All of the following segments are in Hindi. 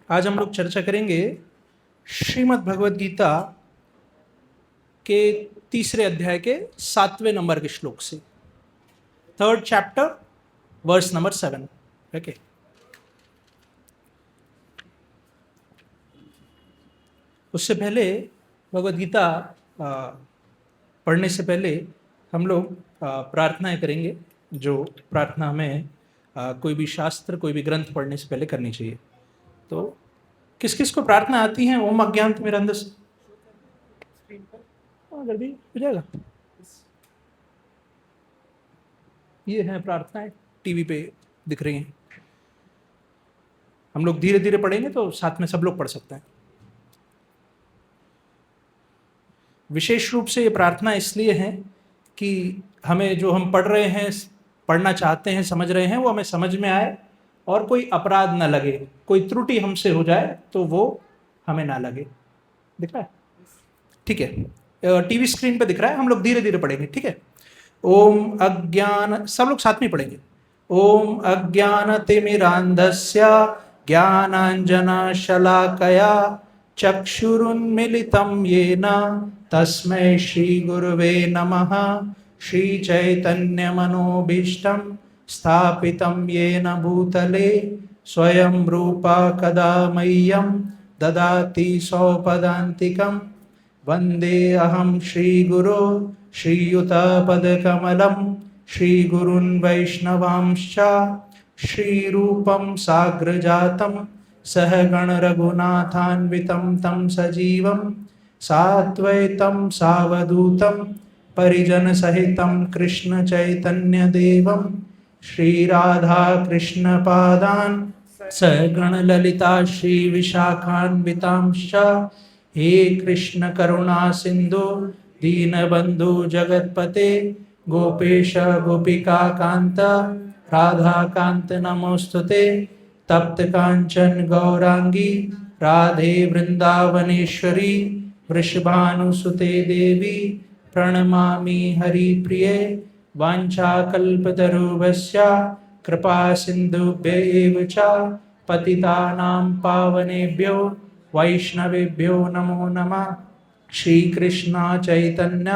आज हम लोग चर्चा करेंगे श्रीमद् भगवद गीता के 3 अध्याय के 7वें नंबर के श्लोक से, 3rd chapter verse number 7। Okay, उससे पहले भगवद गीता पढ़ने से पहले हम लोग प्रार्थनाएं करेंगे। जो प्रार्थना हमें कोई भी शास्त्र, कोई भी ग्रंथ पढ़ने से पहले करनी चाहिए। तो किस किस को प्रार्थना आती है? ओम अज्ञान मेरे अंदर से अगर भी हो जाएगा। ये हैं प्रार्थनाएं, टीवी पे दिख रही हैं। हम लोग धीरे धीरे पढ़ेंगे तो साथ में सब लोग पढ़ सकते हैं। विशेष रूप से ये प्रार्थना इसलिए है कि हमें जो हम पढ़ रहे हैं, पढ़ना चाहते हैं, समझ रहे हैं, वो हमें समझ में आए और कोई अपराध ना लगे। कोई त्रुटि हमसे हो जाए तो वो हमें ना लगे। दिख रहा है? ठीक है, टीवी स्क्रीन पे दिख रहा है। हम लोग धीरे धीरे पढ़ेंगे, ठीक है। ओम अज्ञान, सब लोग साथ में पढ़ेंगे। ओम अज्ञानतिमिरान्धस्य ज्ञानाञ्जनशलाकया चक्षुरुन्मीलितं येन तस्मै श्रीगुरुवे नमः। श्रीचैतन्यमनोभीष्टं स्थापितं येन भूतले स्वयं रूपा कदा मह्यं ददाति सौपदान्तिकं। वन्दे अहं श्रीगुरो श्रीयुतपदकमलं श्रीगुरून् वैष्णवांश्च श्रीरूपं साग्रजातं सहगणरघुनाथान्वितं तं सजीवं साद्वैतं सावधूतं परिजनसहितं कृष्णचैतन्यदेवं श्रीराधाकृष्णपादान् सहगणललिता श्रीविशाखान्वितांश्च। हे कृष्ण करुणा सिंधु दीनबंधु जगतपते गोपेश गोपिका कांत राधा कांत नमोस्तुते। तप्त कांचन गौरांगी राधे वृंदावनेश्वरी वृषभानुसुते देवी प्रणमामि हरिप्रिये। वाञ्छाकल्पतरुभ्यश्च कृपा सिन्धुभ्य एव च पतितानां पावनेभ्यो वैष्णवेभ्यो नमो नमः। श्री कृष्ण चैतन्य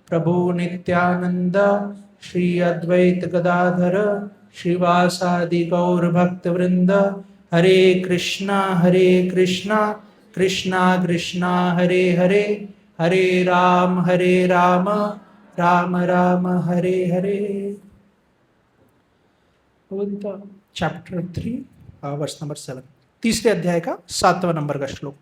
प्रभु नित्यानंद श्री अद्वैत गदाधर श्रीवासादि गौर भक्त वृंद। हरे कृष्णा कृष्णा कृष्णा हरे हरे, हरे Ram Ram Ram Hare Hare. Chapter 3 verse number 7, 3 अध्याय का 7वां नंबर का श्लोक।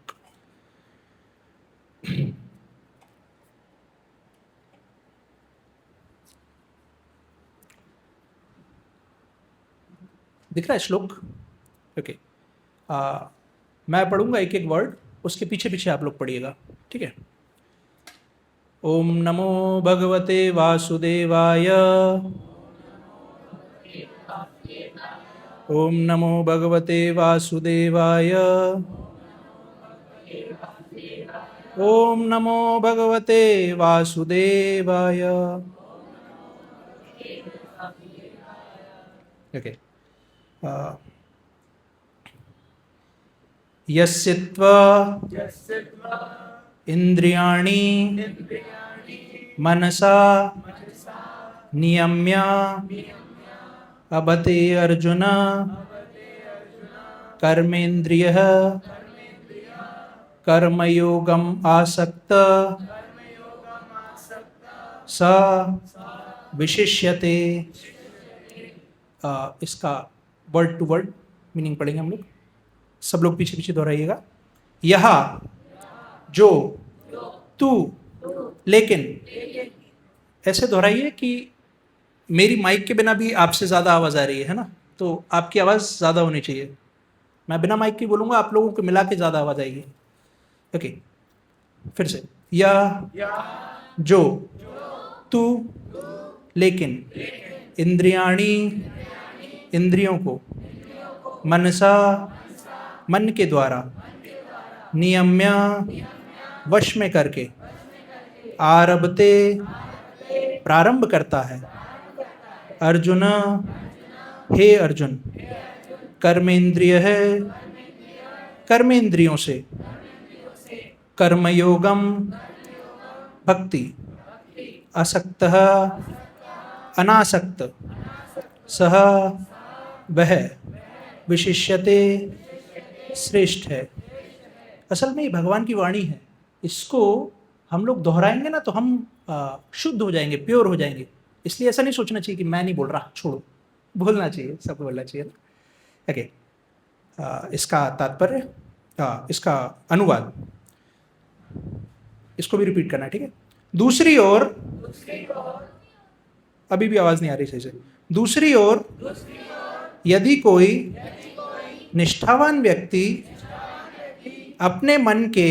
दिख रहा है श्लोक? ओके, मैं पढ़ूंगा एक एक वर्ड, उसके पीछे पीछे आप लोग पढ़िएगा, ठीक है। ओम नमो भगवते वासुदेवाय। ओम नमो भगवते वासुदेवाय। ओम नमो भगवते वासुदेवाय। ओके, यस्यत्वा इंद्रियाणि मनसा नियम्य अबते अर्जुन कर्मेन्द्रियः कर्मयोगम आसक्त स विशिष्यते। इसका वर्ड टू वर्ड मीनिंग पढ़ेंगे हम लोग। सब लोग पीछे पीछे दोहराइएगा। यह जो, तू, लेकिन, ऐसे दोहराइए कि मेरी माइक के बिना भी आपसे ज़्यादा आवाज़ आ रही है ना, तो आपकी आवाज़ ज़्यादा होनी चाहिए। मैं बिना माइक की बोलूँगा, आप लोगों को मिला के ज़्यादा आवाज़ आएगी। ओके, फिर से। यह जो, तू, लेकिन, इंद्रियाणी, इंद्रियों को, मनसा, मन के द्वारा, नियम्य, वश में करके, आरभते, प्रारंभ करता है, अर्जुन, हे अर्जुन, कर्मेंद्रिय है, कर्मेंद्रियों से कर्मयोगम भक्ति असक्तः अनासक्त सह वह विशिष्यते श्रेष्ठ है। असल में ये भगवान की वाणी है, इसको हम लोग दोहराएंगे ना तो हम शुद्ध हो जाएंगे, प्योर हो जाएंगे। इसलिए ऐसा नहीं सोचना चाहिए कि मैं नहीं बोल रहा, छोड़ो, बोलना चाहिए, सबको बोलना चाहिए। ओके, इसका तात्पर्य, इसका अनुवाद, इसको भी रिपीट करना है, ठीक है। दूसरी ओर, अभी भी आवाज नहीं आ रही सही से। दूसरी ओर यदि कोई निष्ठावान व्यक्ति अपने मन के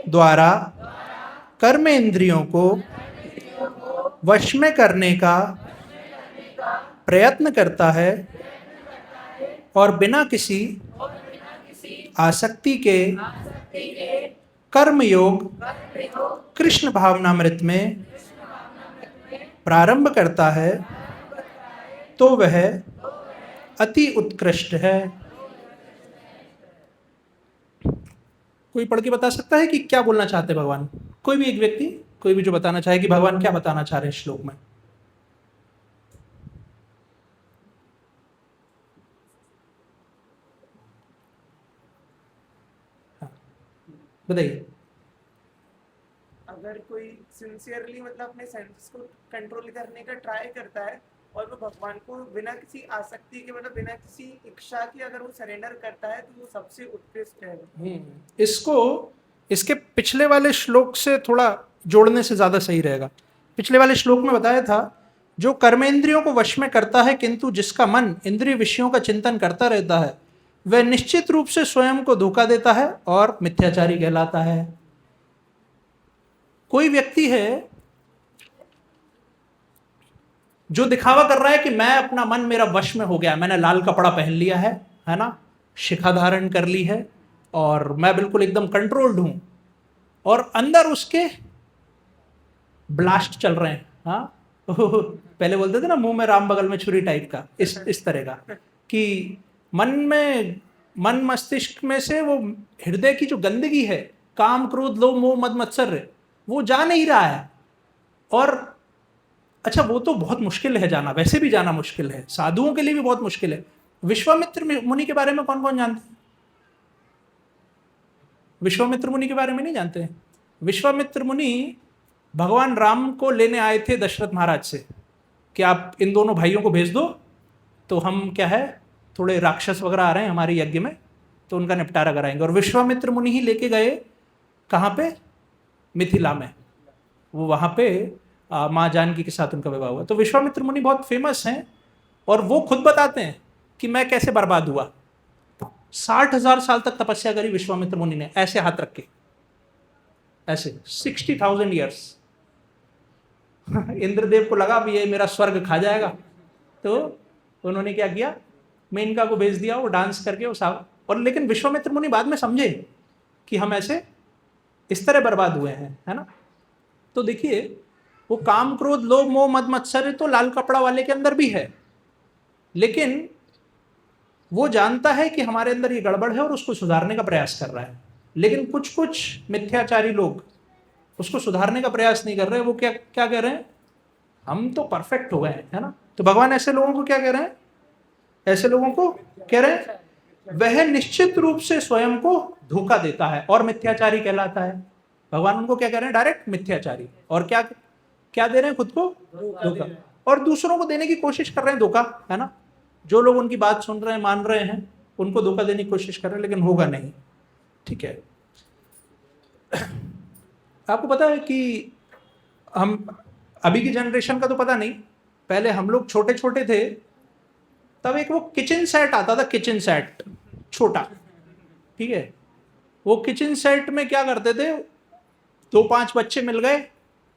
द्वारा कर्म इंद्रियों को वश में करने का प्रयत्न करता है और बिना किसी आसक्ति के कर्म योग कृष्ण भावनामृत में प्रारंभ करता है, तो वह अति उत्कृष्ट है। कोई पढ़ के बता सकता है कि क्या बोलना चाहते हैं भगवान? कोई भी एक व्यक्ति, कोई भी जो बताना चाहे कि भगवान क्या बताना चाह रहे हैं श्लोक में। बताइए। अगर कोई सिंसियरली मतलब अपने सेंसेस को कंट्रोल करने का ट्राई करता है और वो भगवान को बिना किसी आसक्ति के, मतलब बिना किसी इच्छा के अगर वो सरेंडर करता है, तो वो सबसे उत्कृष्ट है। इसको इसके पिछले वाले श्लोक से थोड़ा जोड़ने से ज्यादा सही रहेगा। पिछले वाले श्लोक में बताया था, जो कर्मेंद्रियों को वश में करता है किंतु जिसका मन इंद्रिय विषयों का चिंतन करता रहता है, वह निश्चित रूप से स्वयं को धोखा देता है और मिथ्याचारी कहलाता है। कोई व्यक्ति है जो दिखावा कर रहा है कि मैं, अपना मन मेरा वश में हो गया, मैंने लाल कपड़ा पहन लिया है ना, शिखा धारण कर ली है और मैं बिल्कुल एकदम कंट्रोल्ड हूं, और अंदर उसके ब्लास्ट चल रहे हैं। हाँ, पहले बोलते थे ना, मुंह में राम बगल में छुरी टाइप का, इस तरह का, कि मन मस्तिष्क में से वो हृदय की जो गंदगी है, काम क्रोध लोभ मोह मद मत्सर, वो जा नहीं रहा है। और अच्छा, वो तो बहुत मुश्किल है जाना, वैसे भी जाना मुश्किल है, साधुओं के लिए भी बहुत मुश्किल है। विश्वामित्र मुनि के बारे में कौन कौन जानते हैं? विश्वामित्र मुनि के बारे में नहीं जानते हैं? विश्वामित्र मुनि भगवान राम को लेने आए थे दशरथ महाराज से कि आप इन दोनों भाइयों को भेज दो, तो हम क्या है, थोड़े राक्षस वगैरह आ रहे हैं हमारे यज्ञ में, तो उनका निपटारा कराएंगे। और विश्वामित्र मुनि ही लेके गए कहाँ पे? मिथिला में। वो वहाँ पे माँ जानकी के साथ उनका विवाह हुआ। तो विश्वामित्र मुनि बहुत फेमस हैं और वो खुद बताते हैं कि मैं कैसे बर्बाद हुआ। 60,000 साल तक तपस्या करी विश्वामित्र मुनि ने, ऐसे हाथ रख के, ऐसे 60,000 ईयर्स। इंद्रदेव को लगा भी ये मेरा स्वर्ग खा जाएगा, तो उन्होंने क्या किया, मेनका को भेज दिया, वो डांस करके वो साहब। और लेकिन विश्वामित्र मुनि बाद में समझे कि हम ऐसे इस तरह बर्बाद हुए हैं, है ना। तो देखिए, वो काम क्रोध लोभ मोह मद मत्सर तो लाल कपड़ा वाले के अंदर भी है, लेकिन वो जानता है कि हमारे अंदर ये गड़बड़ है और उसको सुधारने का प्रयास कर रहा है। लेकिन कुछ कुछ मिथ्याचारी लोग उसको सुधारने का प्रयास नहीं कर रहे। वो क्या क्या कह रहे हैं, हम तो परफेक्ट हो गए हैं, है ना। तो भगवान ऐसे लोगों को क्या कह रहे हैं? ऐसे लोगों को कह रहे हैं वह निश्चित रूप से स्वयं को धोखा देता है और मिथ्याचारी कहलाता है। भगवान उनको क्या कह रहे हैं? डायरेक्ट मिथ्याचारी। और क्या क्या दे रहे हैं? खुद को धोखा, और दूसरों को देने की कोशिश कर रहे हैं धोखा, है ना। जो लोग उनकी बात सुन रहे हैं, मान रहे हैं, उनको धोखा देने की कोशिश कर रहे हैं, लेकिन होगा नहीं, ठीक है। आपको पता है कि हम अभी की जनरेशन का तो पता नहीं, पहले हम लोग छोटे छोटे थे तब एक वो किचन सेट आता था, किचन सेट छोटा, ठीक है। वो किचन सेट में क्या करते थे, 2-5 बच्चे मिल गए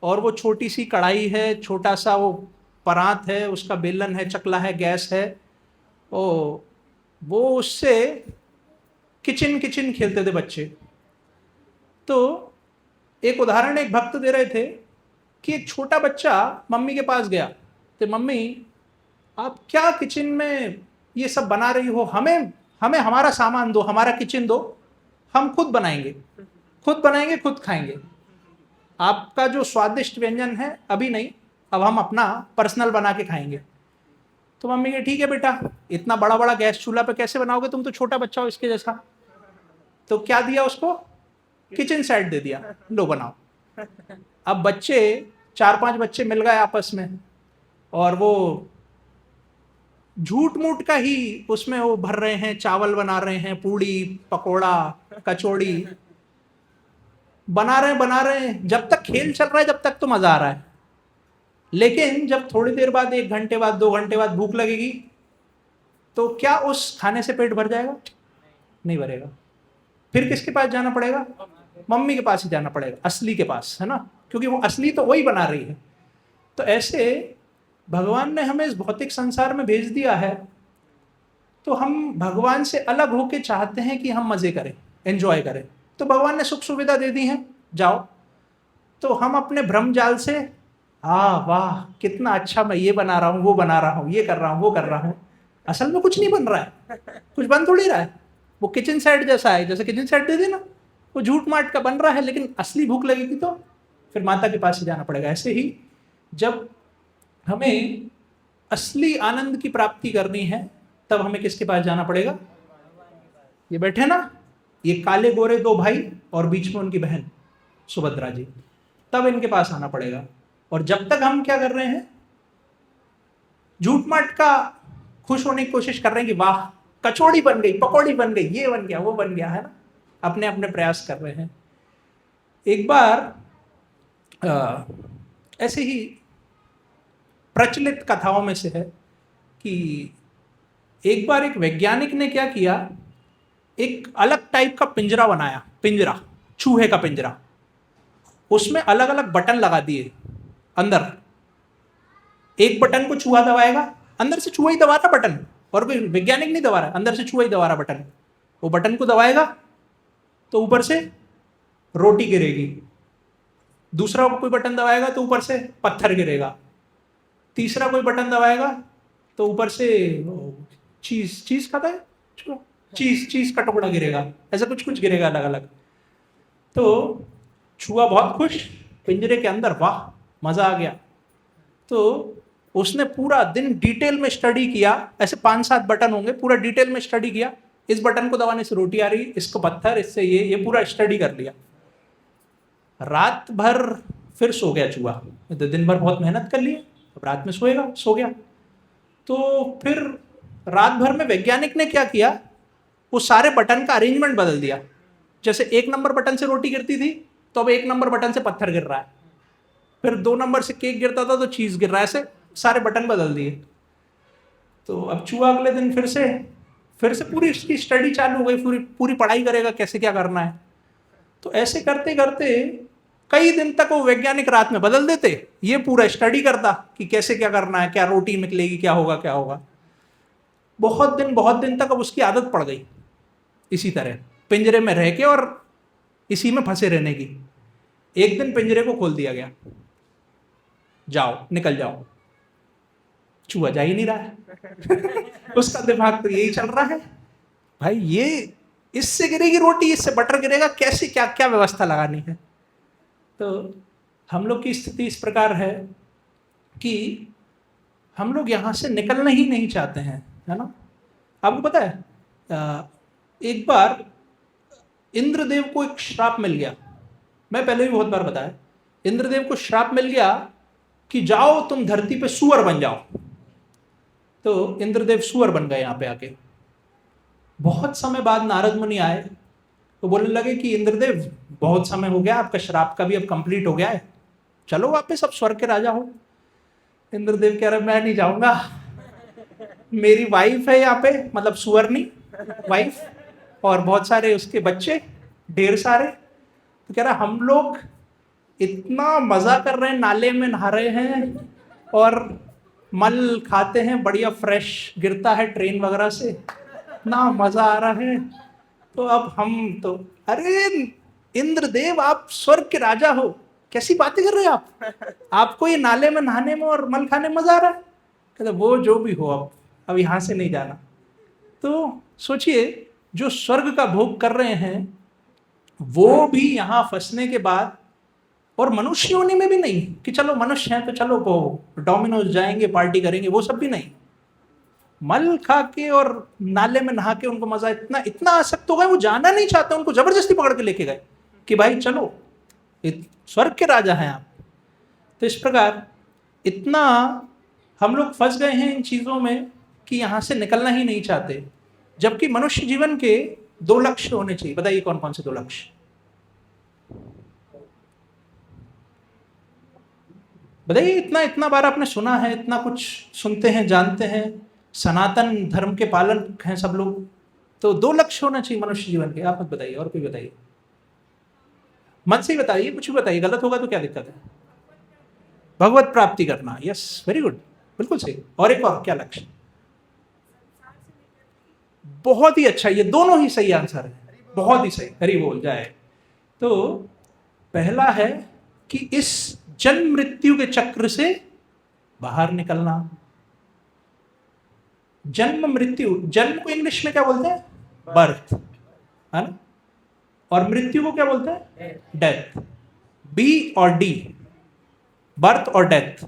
और वो छोटी सी कढ़ाई है, छोटा सा वो परात है, उसका बेलन है, चकला है, गैस है, वो उससे किचन खेलते थे बच्चे। तो एक उदाहरण एक भक्त दे रहे थे कि एक छोटा बच्चा मम्मी के पास गया, तो मम्मी आप क्या किचन में ये सब बना रही हो, हमें हमारा सामान दो, हमारा किचन दो, हम खुद बनाएंगे, खुद खाएंगे। आपका जो स्वादिष्ट व्यंजन है अभी नहीं, अब हम अपना पर्सनल बना के खाएंगे। तो मम्मी के ठीक है बेटा, इतना बड़ा बड़ा गैस चूल्हा पे कैसे बनाओगे, तुम तो छोटा बच्चा हो इसके जैसा। तो क्या दिया उसको, किचन सेट दे दिया, लो बनाओ। अब बच्चे 4-5 बच्चे मिल गए आपस में, और वो झूठ मूठ का ही उसमें वो भर रहे हैं, चावल बना रहे हैं, पूड़ी पकोड़ा कचौड़ी बना रहे हैं। जब तक खेल चल रहा है जब तक तो मजा आ रहा है, लेकिन जब थोड़ी देर बाद, 1 घंटे बाद, 2 घंटे बाद भूख लगेगी, तो क्या उस खाने से पेट भर जाएगा? नहीं भरेगा। फिर किसके पास जाना पड़ेगा? मम्मी के पास ही जाना पड़ेगा, असली के पास, है ना, क्योंकि वो असली तो वही बना रही है। तो ऐसे भगवान ने हमें इस भौतिक संसार में भेज दिया है, तो हम भगवान से अलग होके चाहते हैं कि हम मजे करें, एंजॉय करें। तो भगवान ने सुख सुविधा दे दी है, जाओ। तो हम अपने भ्रम जाल से, वाह कितना अच्छा, मैं ये बना रहा हूँ, वो बना रहा हूँ, ये कर रहा हूँ, वो कर रहा हूँ, असल में कुछ नहीं बन रहा है, कुछ बन थोड़ी रहा है। वो किचन सेट जैसा है, जैसे किचन सेट दे देना, वो झूठ माट का बन रहा है, लेकिन असली भूख लगेगी तो फिर माता के पास ही जाना पड़ेगा। ऐसे ही जब हमें असली आनंद की प्राप्ति करनी है, तब हमें किसके पास जाना पड़ेगा? ये बैठे ना, ये काले गोरे 2 भाई और बीच में उनकी बहन सुभद्रा जी, तब इनके पास आना पड़ेगा। और जब तक हम क्या कर रहे हैं, झूठ माट का खुश होने की कोशिश कर रहे हैं कि वाह कचौड़ी बन गई, पकौड़ी बन गई, ये बन गया, वो बन गया, है ना, अपने अपने प्रयास कर रहे हैं। एक बार ऐसे ही प्रचलित कथाओं में से है कि एक बार एक वैज्ञानिक ने क्या किया, एक अलग टाइप का पिंजरा बनाया, पिंजरा, चूहे का पिंजरा। उसमें अलग अलग बटन लगा दिए अंदर। एक बटन को चूहा दबाएगा, अंदर से चूहा ही दबा रहा बटन, और कोई वैज्ञानिक नहीं दबा रहा, अंदर से चूहा ही दबा रहा बटन। वो बटन को दबाएगा तो ऊपर से रोटी गिरेगी, दूसरा कोई बटन दबाएगा तो ऊपर से पत्थर गिरेगा, तीसरा कोई बटन दबाएगा तो ऊपर से चीज खाता है, चीज का टुकड़ा गिरेगा, ऐसा कुछ कुछ गिरेगा अलग अलग। तो चूहा बहुत खुश, पिंजरे के अंदर, वाह मजा आ गया। तो उसने पूरा दिन डिटेल में स्टडी किया, ऐसे 5-7 बटन होंगे, पूरा डिटेल में स्टडी किया, इस बटन को दबाने से रोटी आ रही, इसको पत्थर, इससे ये पूरा स्टडी कर लिया। रात भर फिर सो गया चूहा, तो दिन भर बहुत मेहनत कर ली, अब रात में सोएगा, सो गया। तो फिर रात भर में वैज्ञानिक ने क्या किया, वो सारे बटन का अरेंजमेंट बदल दिया। जैसे 1 नंबर बटन से रोटी गिरती थी, तो अब 1 नंबर बटन से पत्थर गिर रहा है, फिर 2 नंबर से केक गिरता था तो चीज गिर रहा है, ऐसे सारे बटन बदल दिए। तो अब चूहा अगले दिन फिर से पूरी इसकी स्टडी चालू हो गई, पूरी पढ़ाई करेगा कैसे क्या करना है। तो ऐसे करते करते कई दिन तक वो वैज्ञानिक रात में बदल देते, ये पूरा स्टडी करता कि कैसे क्या करना है, क्या रोटी निकलेगी, क्या होगा। बहुत दिन तक अब उसकी आदत पड़ गई इसी तरह पिंजरे में रह के और इसी में फंसे रहने की। एक दिन पिंजरे को खोल दिया गया, जाओ निकल जाओ, चूहा जा ही नहीं रहा है। उसका दिमाग तो यही चल रहा है, भाई ये इससे गिरेगी रोटी, इससे बटर गिरेगा, कैसे क्या क्या व्यवस्था लगानी है। तो हम लोग की स्थिति इस प्रकार है कि हम लोग यहाँ से निकलना ही नहीं चाहते हैं, है ना। आपको पता है एक बार इंद्रदेव को एक श्राप मिल गया, मैं पहले भी बहुत बार बताया, इंद्रदेव को श्राप मिल गया कि जाओ तुम धरती पे सुअर बन जाओ। तो इंद्रदेव सुअर बन गए यहाँ पे आके। बहुत समय बाद नारद मुनि आए तो बोलने लगे कि इंद्रदेव बहुत समय हो गया, आपका श्राप का भी अब कंप्लीट हो गया है, चलो वापस अब स्वर्ग के राजा हो। इंद्रदेव कह रहे मैं नहीं जाऊंगा, मेरी वाइफ है यहाँ पे, मतलब सुअरनी वाइफ, और बहुत सारे उसके बच्चे, ढेर सारे। तो कह रहा हम लोग इतना मजा कर रहे हैं, नाले में नहा रहे हैं और मल खाते हैं, बढ़िया फ्रेश गिरता है ट्रेन वगैरह से, इतना मजा आ रहा है। तो अब हम तो, अरे इंद्रदेव आप स्वर्ग के राजा हो, कैसी बातें कर रहे हैं आप, आपको ये नाले में नहाने में और मल खाने में मजा आ रहा है। कहते वो जो भी हो, अब यहाँ से नहीं जाना। तो सोचिए जो स्वर्ग का भोग कर रहे हैं वो भी यहां फंसने के बाद, और मनुष्य योनि में भी नहीं कि चलो मनुष्य हैं तो चलो वो डोमिनोज जाएंगे पार्टी करेंगे, वो सब भी नहीं। मल खा के और नाले में नहा के उनको मजा इतना इतना आसक्त हो गए वो जाना नहीं चाहते, उनको जबरदस्ती पकड़ के लेके गए कि भाई चलो स्वर्ग के राजा हैं आप। तो इस प्रकार इतना हम लोग फंस गए हैं इन चीजों में कि यहां से निकलना ही नहीं चाहते, जबकि मनुष्य जीवन के 2 लक्ष्य होने चाहिए। बताइए कौन कौन से 2 लक्ष्य? बताइए, इतना इतना बार आपने सुना है, इतना कुछ सुनते हैं, जानते हैं, सनातन धर्म के पालक हैं सब लोग, तो 2 लक्ष्य होना चाहिए मनुष्य जीवन के। आप मत बताइए, और कोई बताइए, मन से ही बताइए, कुछ भी बताइए, गलत होगा तो क्या दिक्कत है? भगवत प्राप्ति करना, यस, वेरी गुड, बिल्कुल सही। और एक और क्या लक्ष्य? बहुत ही अच्छा, ये दोनों ही सही आंसर है, बहुत ही सही, हरि बोल जाए। तो पहला है कि इस जन्म मृत्यु के चक्र से बाहर निकलना। जन्म मृत्यु, जन्म को इंग्लिश में क्या बोलते हैं? बर्थ, है ना? और मृत्यु को क्या बोलते हैं? डेथ। बी और डी, बर्थ और डेथ।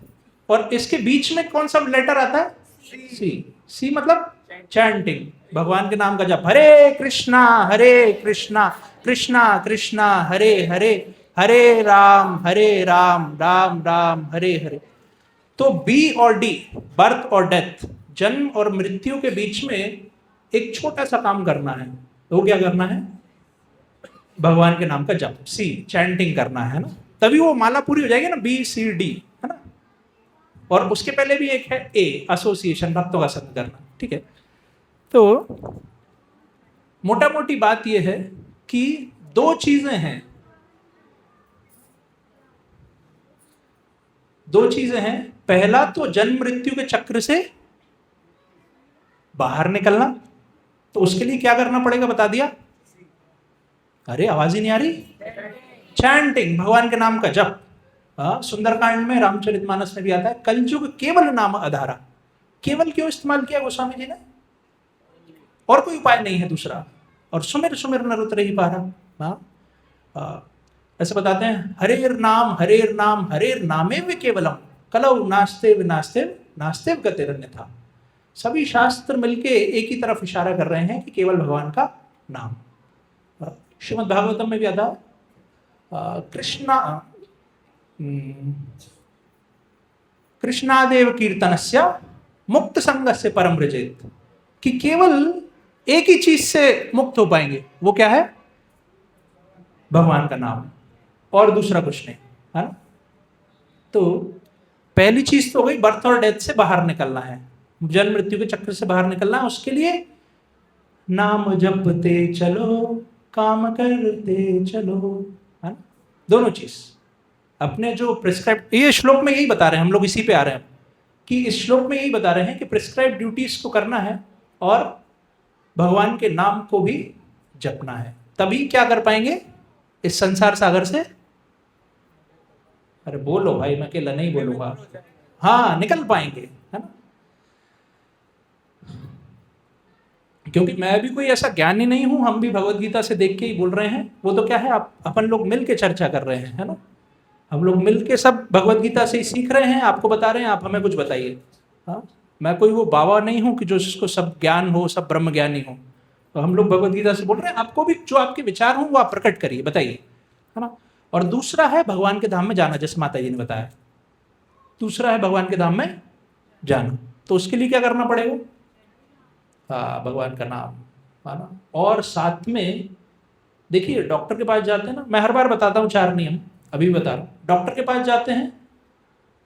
और इसके बीच में कौन सा लेटर आता है? सी। सी मतलब चैंटिंग, भगवान के नाम का जप, हरे कृष्णा कृष्णा कृष्णा हरे हरे, हरे राम राम राम हरे हरे। तो बी और डी, बर्थ और डेथ, जन्म और मृत्यु के बीच में एक छोटा सा काम करना है। तो क्या करना है? भगवान के नाम का जप, सी, चैंटिंग करना है ना, तभी वो माला पूरी हो जाएगी ना, बी सी डी, है ना। और उसके पहले भी एक है ए, एसोसिएशन, भक्तों का संग करना, ठीक है। तो मोटा मोटी बात यह है कि 2 चीजें हैं, 2 चीजें हैं। पहला तो जन्म मृत्यु के चक्र से बाहर निकलना, तो उसके लिए क्या करना पड़ेगा बता दिया? अरे आवाज ही नहीं आ रही। चैंटिंग, भगवान के नाम का जप। सुंदरकांड में, रामचरितमानस में भी आता है, कलयुग केवल नाम आधारा। केवल क्यों इस्तेमाल किया गोस्वामी जी ने? और कोई उपाय नहीं है दूसरा। और सुमिर सुमिर नर उतरे ही पारा। ऐसे बताते हैं, हरेर नाम हरेर नामेव केवलम, कलौ नास्तेव नास्तेव नास्तेव गतिरन्यथा। सभी शास्त्र मिलके एक ही तरफ इशारा कर रहे हैं कि केवल भगवान का नाम। श्रीमद् भागवतम में भी आता कृष्णादेव कीर्तनस्य मुक्त संगस्य परम व्रजेत, कि केवल एक ही चीज से मुक्त हो पाएंगे, वो क्या है? भगवान का नाम, और दूसरा कुछ नहीं, है ना। तो पहली चीज तो हो गई, बर्थ और डेथ से बाहर निकलना है, जन्म मृत्यु के चक्र से बाहर निकलना है। उसके लिए नाम जपते चलो, काम करते चलो, है ना। दोनों चीज अपने जो प्रिस्क्राइब, ये श्लोक में यही बता रहे हैं, हम लोग इसी पे आ रहे हैं कि इस श्लोक में यही बता रहे हैं कि प्रिस्क्राइब ड्यूटीज को करना है और भगवान के नाम को भी जपना है, तभी क्या कर पाएंगे इस संसार सागर से। अरे बोलो भाई, मैं अकेला नहीं बोलूंगा। हाँ, निकल पाएंगे, है ना। क्योंकि मैं भी कोई ऐसा ज्ञानी नहीं हूं, हम भी भगवत गीता से देख के ही बोल रहे हैं। वो तो क्या है, आप अपन लोग मिल के चर्चा कर रहे हैं, है ना। हम लोग मिल के सब भगवत गीता से ही सीख रहे हैं, आपको बता रहे हैं, आप हमें कुछ बताइए। हाँ, मैं कोई वो बाबा नहीं हूं कि जो जिसको सब ज्ञान हो, सब ब्रह्म ज्ञानी हो। तो हम लोग भगवत गीता से बोल रहे हैं, आपको भी जो आपके विचार हो वो आप प्रकट करिए, बताइए, है ना। और दूसरा है भगवान के धाम में जाना, जैसे माता जी ने बताया। दूसरा है भगवान के धाम में जाना, तो उसके लिए क्या करना पड़ेगा? भगवान का नाम, है ना। और साथ में देखिए, डॉक्टर के पास जाते हैं ना, मैं हर बार बताता हूँ 4 नियम, अभी भी बता रहा हूँ। डॉक्टर के पास जाते हैं,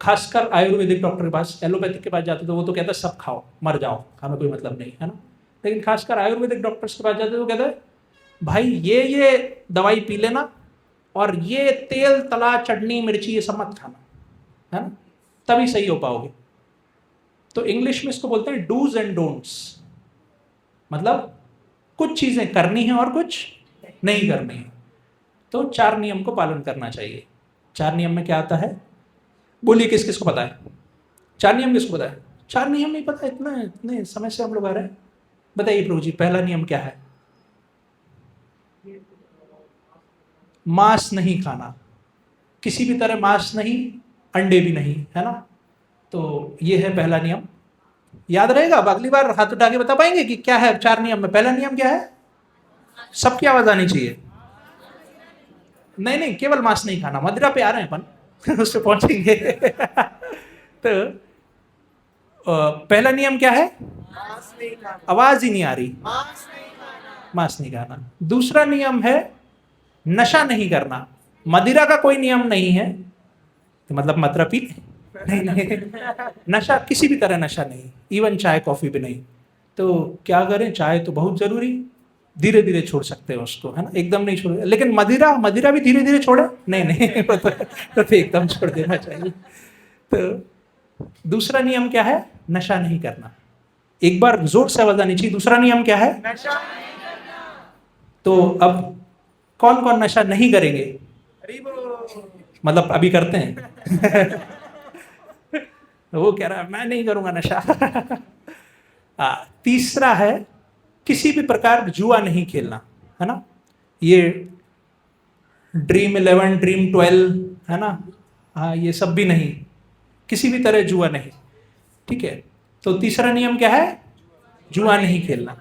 खासकर आयुर्वेदिक डॉक्टर के पास, एलोपैथिक के पास जाते तो वो तो कहता है सब खाओ मर जाओ, हमें कोई मतलब नहीं, है ना। लेकिन खासकर आयुर्वेदिक डॉक्टर्स के पास जाते तो कहता है भाई ये दवाई पी लेना, और ये तेल तला चटनी मिर्ची ये सब मत खाना, है ना, तभी सही हो पाओगे। तो इंग्लिश में इसको बोलते हैं डूज एंड डोंट्स, मतलब कुछ चीजें करनी है और कुछ नहीं करनी है। तो 4 नियम को पालन करना चाहिए। 4 नियम में क्या आता है? बोलिए, किस किस को पता है 4 नियम? किसको पता है 4 नियम? नहीं पता? इतने समय से हम लोग आ रहे हैं, बताइए प्रभु जी, पहला नियम क्या है? मांस नहीं खाना, किसी भी तरह मांस नहीं, अंडे भी नहीं, है ना? तो ये है पहला नियम। याद रहेगा? अब अगली बार हाथ उठा के बता पाएंगे कि क्या है 4 नियम में? पहला नियम क्या है? सबकी आवाज आनी चाहिए। नहीं नहीं, केवल मांस नहीं खाना, मदिरा पे आ रहे हैं अपन उससे पहुंचेंगे तो पहला नियम क्या है? मांस नहीं खाना। आवाज ही नहीं आ रही। मांस नहीं खाना। मांस नहीं खाना। दूसरा नियम है नशा नहीं करना। मदिरा का कोई नियम नहीं है, तो मतलब मदिरा पी नहीं नहीं, नशा किसी भी तरह नशा नहीं, इवन चाय कॉफी भी नहीं। तो क्या करें, चाय तो बहुत जरूरी, धीरे धीरे छोड़ सकते हैं उसको, है ना? एकदम नहीं छोड़े, लेकिन मदिरा मदिरा भी धीरे धीरे छोड़े? नहीं नहीं तो एकदम छोड़ देना चाहिए। तो दूसरा नियम क्या है? नशा नहीं करना। एक बार जोर से आवाज आनी चाहिए। दूसरा नियम क्या है? नशा नहीं करना। तो अब कौन कौन नशा नहीं करेंगे? हरि बोल। मतलब अभी करते हैं वो कह रहा है मैं नहीं करूंगा नशा तीसरा है किसी भी प्रकार जुआ नहीं खेलना, है ना? ये Dream11, Dream12, है ना? हाँ, ये सब भी नहीं, किसी भी तरह जुआ नहीं, ठीक है? तो तीसरा नियम क्या है? जुआ नहीं खेलना।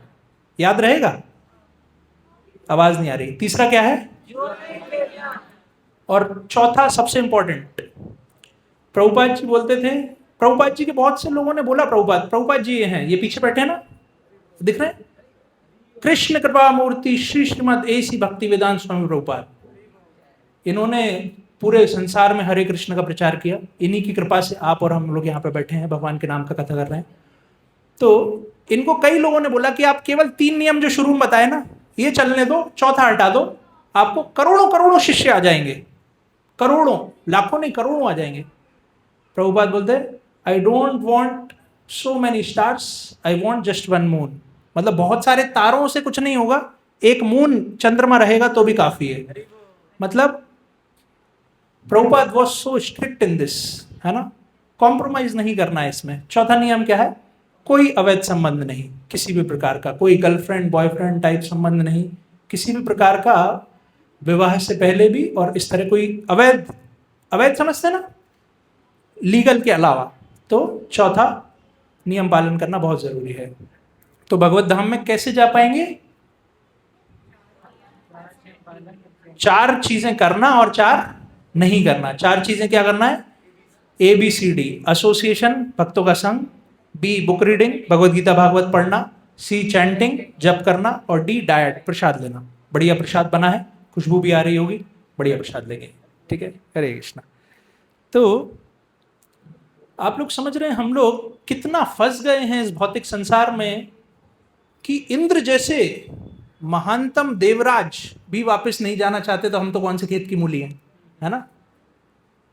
याद रहेगा? आवाज नहीं आ रही। तीसरा क्या है? और चौथा सबसे इंपॉर्टेंट, प्रभुपाद जी बोलते थे, प्रभुपाद जी के बहुत से लोगों ने बोला प्रभुपाद जी ये हैं, ये पीछे बैठे हैं ना, दिख रहे हैं? कृष्ण कृपा मूर्ति श्री श्रीमद एसी भक्ति वेदांत स्वामी प्रभुपाद। इन्होंने पूरे संसार में हरे कृष्ण का प्रचार किया। इन्हीं की कृपा से आप और हम लोग यहाँ पे बैठे हैं, भगवान के नाम का कथा कर रहे हैं। तो इनको कई लोगों ने बोला कि आप केवल 3 नियम जो शुरू में बताए ना, ये चलने दो, चौथा हटा दो, आपको करोड़ों करोड़ों शिष्य आ जाएंगे, करोड़ों, लाखों नहीं, करोड़ों आ जाएंगे। प्रभुपाद बोलते I don't want so many stars, I want just 1 moon. मतलब बहुत सारे तारों से कुछ नहीं होगा, एक मून चंद्रमा रहेगा तो भी काफी है। मतलब Prabhupada was so strict in this, है ना? कॉम्प्रोमाइज नहीं करना है इसमें। चौथा नियम क्या है? कोई अवैध संबंध नहीं, किसी भी प्रकार का, कोई गर्लफ्रेंड बॉयफ्रेंड टाइप संबंध नहीं, किसी भी प्रकार का, विवाह से पहले भी और इस तरह कोई अवैध, अवैध समझते ना, लीगल के अलावा। तो चौथा नियम पालन करना बहुत जरूरी है। तो भगवत धाम में कैसे जा पाएंगे? 4 चीजें करना और 4 नहीं करना। 4 चीजें क्या करना है? ABCD, एसोसिएशन भक्तों का संग, B book reading Bhagavad Gita Bhagavat पढ़ना, C चैंटिंग जप करना, और D डाइट प्रसाद लेना। बढ़िया प्रसाद बना है, खुशबू भी आ रही होगी, बढ़िया प्रसाद लेंगे, ठीक है? हरे कृष्णा। तो आप लोग समझ रहे हैं हम लोग कितना फंस गए हैं इस भौतिक संसार में कि इंद्र जैसे महानतम देवराज भी वापस नहीं जाना चाहते, तो हम तो कौन से खेत की मूली हैं, है ना?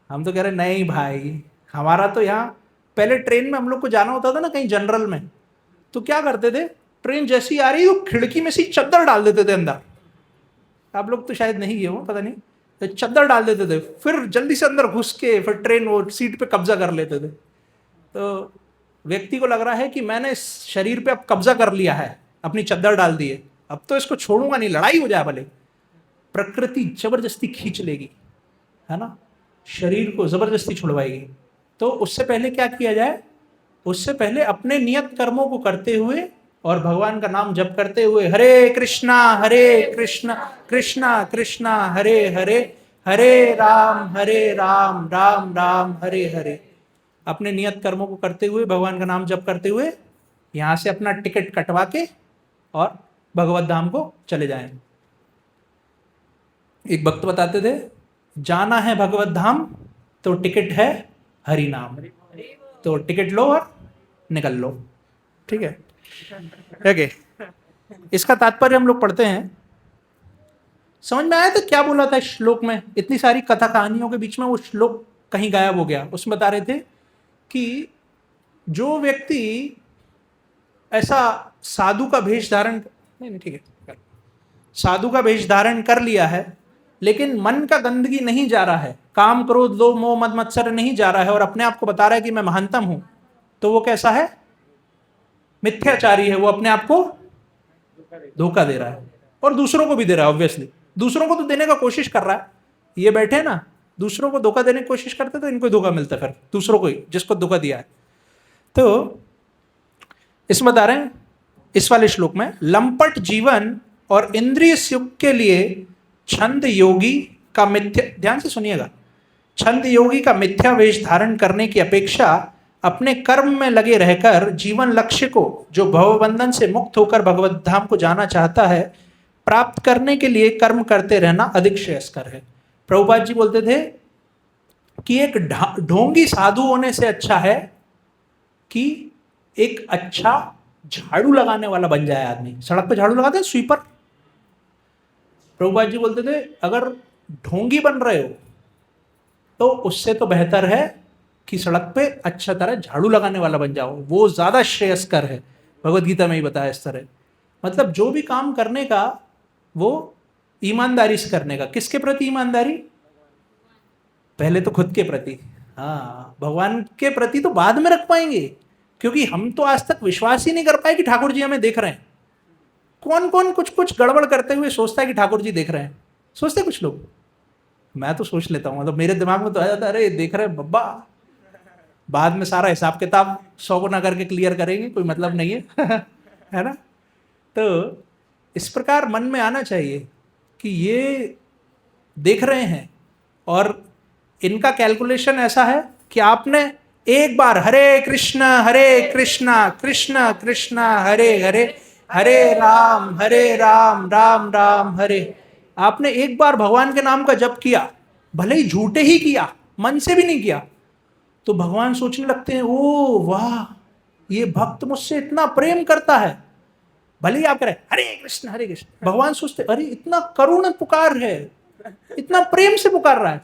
हम तो कह रहे नहीं भाई, हमारा तो यहाँ पहले ट्रेन में हम लोग को जाना होता था ना कहीं जनरल में, तो क्या करते थे, ट्रेन जैसी आ रही तो खिड़की में से चद्दर डाल देते थे अंदर। आप लोग तो शायद नहीं गए हो, पता नहीं, तो चद्दर डाल देते थे, फिर जल्दी से अंदर घुस के फिर ट्रेन वो सीट पे कब्जा कर लेते थे। तो व्यक्ति को लग रहा है कि मैंने इस शरीर पे अब कब्जा कर लिया है, अपनी चद्दर डाल दी है, अब तो इसको छोड़ूंगा नहीं, लड़ाई हो जाए भले। प्रकृति जबरदस्ती खींच लेगी, है ना? शरीर को जबरदस्ती छुड़वाएगी। तो उससे पहले क्या किया जाए? उससे पहले अपने नियत कर्मों को करते हुए और भगवान का नाम जप करते हुए, हरे कृष्णा कृष्णा कृष्णा हरे हरे, हरे राम राम राम हरे हरे, अपने नियत कर्मों को करते हुए, भगवान का नाम जप करते हुए यहां से अपना टिकट कटवा के और भगवत धाम को चले जाएं। एक भक्त बताते थे, जाना है भगवत धाम तो टिकट है हरि नाम, तो टिकट लो और निकल लो, ठीक है? ओके, इसका तात्पर्य हम लोग पढ़ते हैं। समझ में आया था क्या बोला था इस श्लोक में? इतनी सारी कथा कहानियों के बीच में वो श्लोक कहीं गायब हो गया। उसमें बता रहे थे कि जो व्यक्ति ऐसा साधु का भेष धारण, नहीं ठीक है, साधु का भेष धारण कर लिया है, लेकिन मन का गंदगी नहीं जा रहा है, काम क्रोध लोभ मोह मद मत्सर नहीं जा रहा है, और अपने आप को बता रहा है कि मैं महानतम हूं, तो वो कैसा है? मिथ्याचारी है। वो अपने आप को धोखा दे रहा है, और दूसरों को भी दे रहा है। ऑब्वियसली दूसरों को तो देने का कोशिश कर रहा है, ये बैठे ना, दूसरों को धोखा देने की कोशिश करते तो इनको धोखा मिलता, फिर दूसरों को ही, जिसको धोखा दिया है। तो इसमें बता रहे हैं इस वाले श्लोक में, लंपट जीवन और इंद्रिय सुख के लिए छंद योगी का मिथ्या, ध्यान से सुनिएगा, छंद योगी का मिथ्या वेश धारण करने की अपेक्षा अपने कर्म में लगे रहकर जीवन लक्ष्य को, जो भवबंधन से मुक्त होकर भगवत धाम को जाना चाहता है, प्राप्त करने के लिए कर्म करते रहना अधिक श्रेयस्कर है। प्रभुपाद जी बोलते थे कि एक ढोंगी साधु होने से अच्छा है कि एक अच्छा झाड़ू लगाने वाला बन जाए आदमी। सड़क पे झाड़ू लगाते हैं स्वीपर, प्रभुपाद जी बोलते थे अगर ढोंगी बन रहे हो तो उससे तो बेहतर है कि सड़क पे अच्छा तरह झाड़ू लगाने वाला बन जाओ, वो ज्यादा श्रेयस्कर है। भगवत गीता में ही बताया इस तरह। मतलब जो भी काम करने का वो ईमानदारी से करने का। किसके प्रति ईमानदारी? पहले तो खुद के प्रति, हाँ, भगवान के प्रति तो बाद में रख पाएंगे, क्योंकि हम तो आज तक विश्वास ही नहीं कर पाए कि ठाकुर जी हमें देख रहे हैं। कौन कौन कुछ कुछ गड़बड़ करते हुए सोचता है कि ठाकुर जी देख रहे हैं, सोचते कुछ लोग। मैं तो सोच लेता हूँ, मतलब मेरे दिमाग में तो आ जाता है अरे देख रहे हैं बब्बा, बाद में सारा हिसाब किताब 100 गुना करके क्लियर करेंगे, कोई मतलब नहीं है है ना। तो इस प्रकार मन में आना चाहिए कि ये देख रहे हैं, और इनका कैलकुलेशन ऐसा है कि आपने एक बार हरे कृष्णा कृष्ण कृष्ण हरे हरे, हरे राम राम हरे, आपने एक बार भगवान के नाम का जप किया, भले ही झूठे ही किया, मन से भी नहीं किया, तो भगवान सोचने लगते हैं ओ वाह, ये भक्त मुझसे इतना प्रेम करता है। भले ही आप करें हरे कृष्ण, भगवान सोचते अरे इतना करुण पुकार है, इतना प्रेम से पुकार रहा है,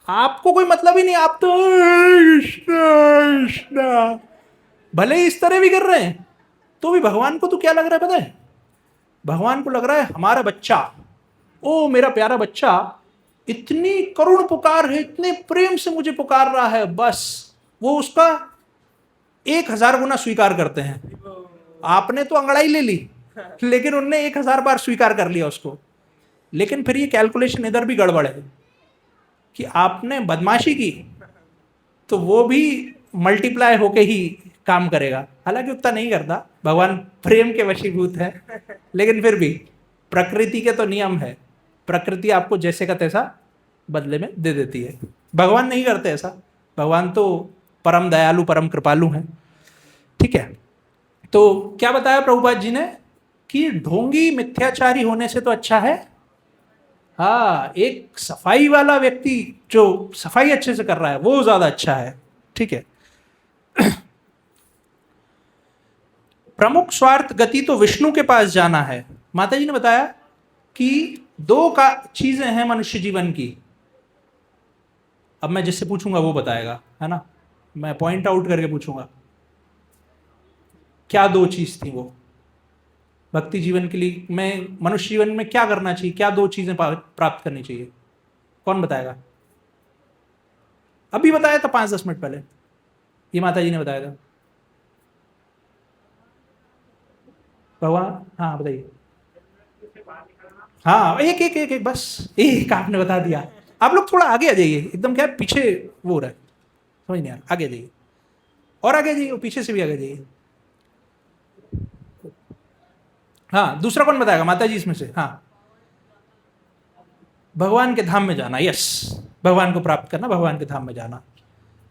आपको कोई मतलब ही नहीं, आप तो कृष्ण भले ही इस तरह भी कर रहे हैं, तो भी भगवान को तो क्या लग रहा है पता है? भगवान को लग रहा है हमारा बच्चा, ओ मेरा प्यारा बच्चा इतनी करुण पुकार है, इतने प्रेम से मुझे पुकार रहा है, बस वो उसका 1000 गुना स्वीकार करते हैं। आपने तो अंगड़ाई ले ली, लेकिन उनने 1000 बार स्वीकार कर लिया उसको। लेकिन फिर ये कैलकुलेशन इधर भी गड़बड़ है कि आपने बदमाशी की तो वो भी मल्टीप्लाई होके ही काम करेगा। हालांकि उतना नहीं करता, भगवान प्रेम के वशीभूत है, लेकिन फिर भी प्रकृति के तो नियम है, प्रकृति आपको जैसे का तैसा बदले में दे देती है। भगवान नहीं करते ऐसा, भगवान तो परम दयालु परम कृपालु हैं। ठीक है, तो क्या बताया प्रभुपाद जी ने कि ढोंगी मिथ्याचारी होने से तो अच्छा है हाँ एक सफाई वाला व्यक्ति जो सफाई अच्छे से कर रहा है वो ज्यादा अच्छा है। ठीक है, प्रमुख स्वार्थ गति तो विष्णु के पास जाना है। माता जी ने बताया कि 2 का चीजें हैं मनुष्य जीवन की। अब मैं जिससे पूछूंगा वो बताएगा, है ना, मैं पॉइंट आउट करके पूछूंगा क्या 2 चीज थी वो भक्ति जीवन के लिए, मैं मनुष्य जीवन में क्या करना चाहिए, क्या 2 चीजें प्राप्त करनी चाहिए, कौन बताएगा? अभी बताया था 5-10 मिनट पहले, ये माता जी ने बताया था। भगवान, हाँ बताइए। हाँ एक एक एक एक बस एक आपने बता दिया। आप लोग थोड़ा आगे आ जाइए, एकदम क्या पीछे वो हो रहा है, समझ नहीं आ रहा, आगे जाइए और आगे जाइए, पीछे से भी आगे जाइए। हाँ दूसरा कौन बताएगा माता जी इसमें से? हाँ भगवान के धाम में जाना, यस, भगवान को प्राप्त करना, भगवान के धाम में जाना।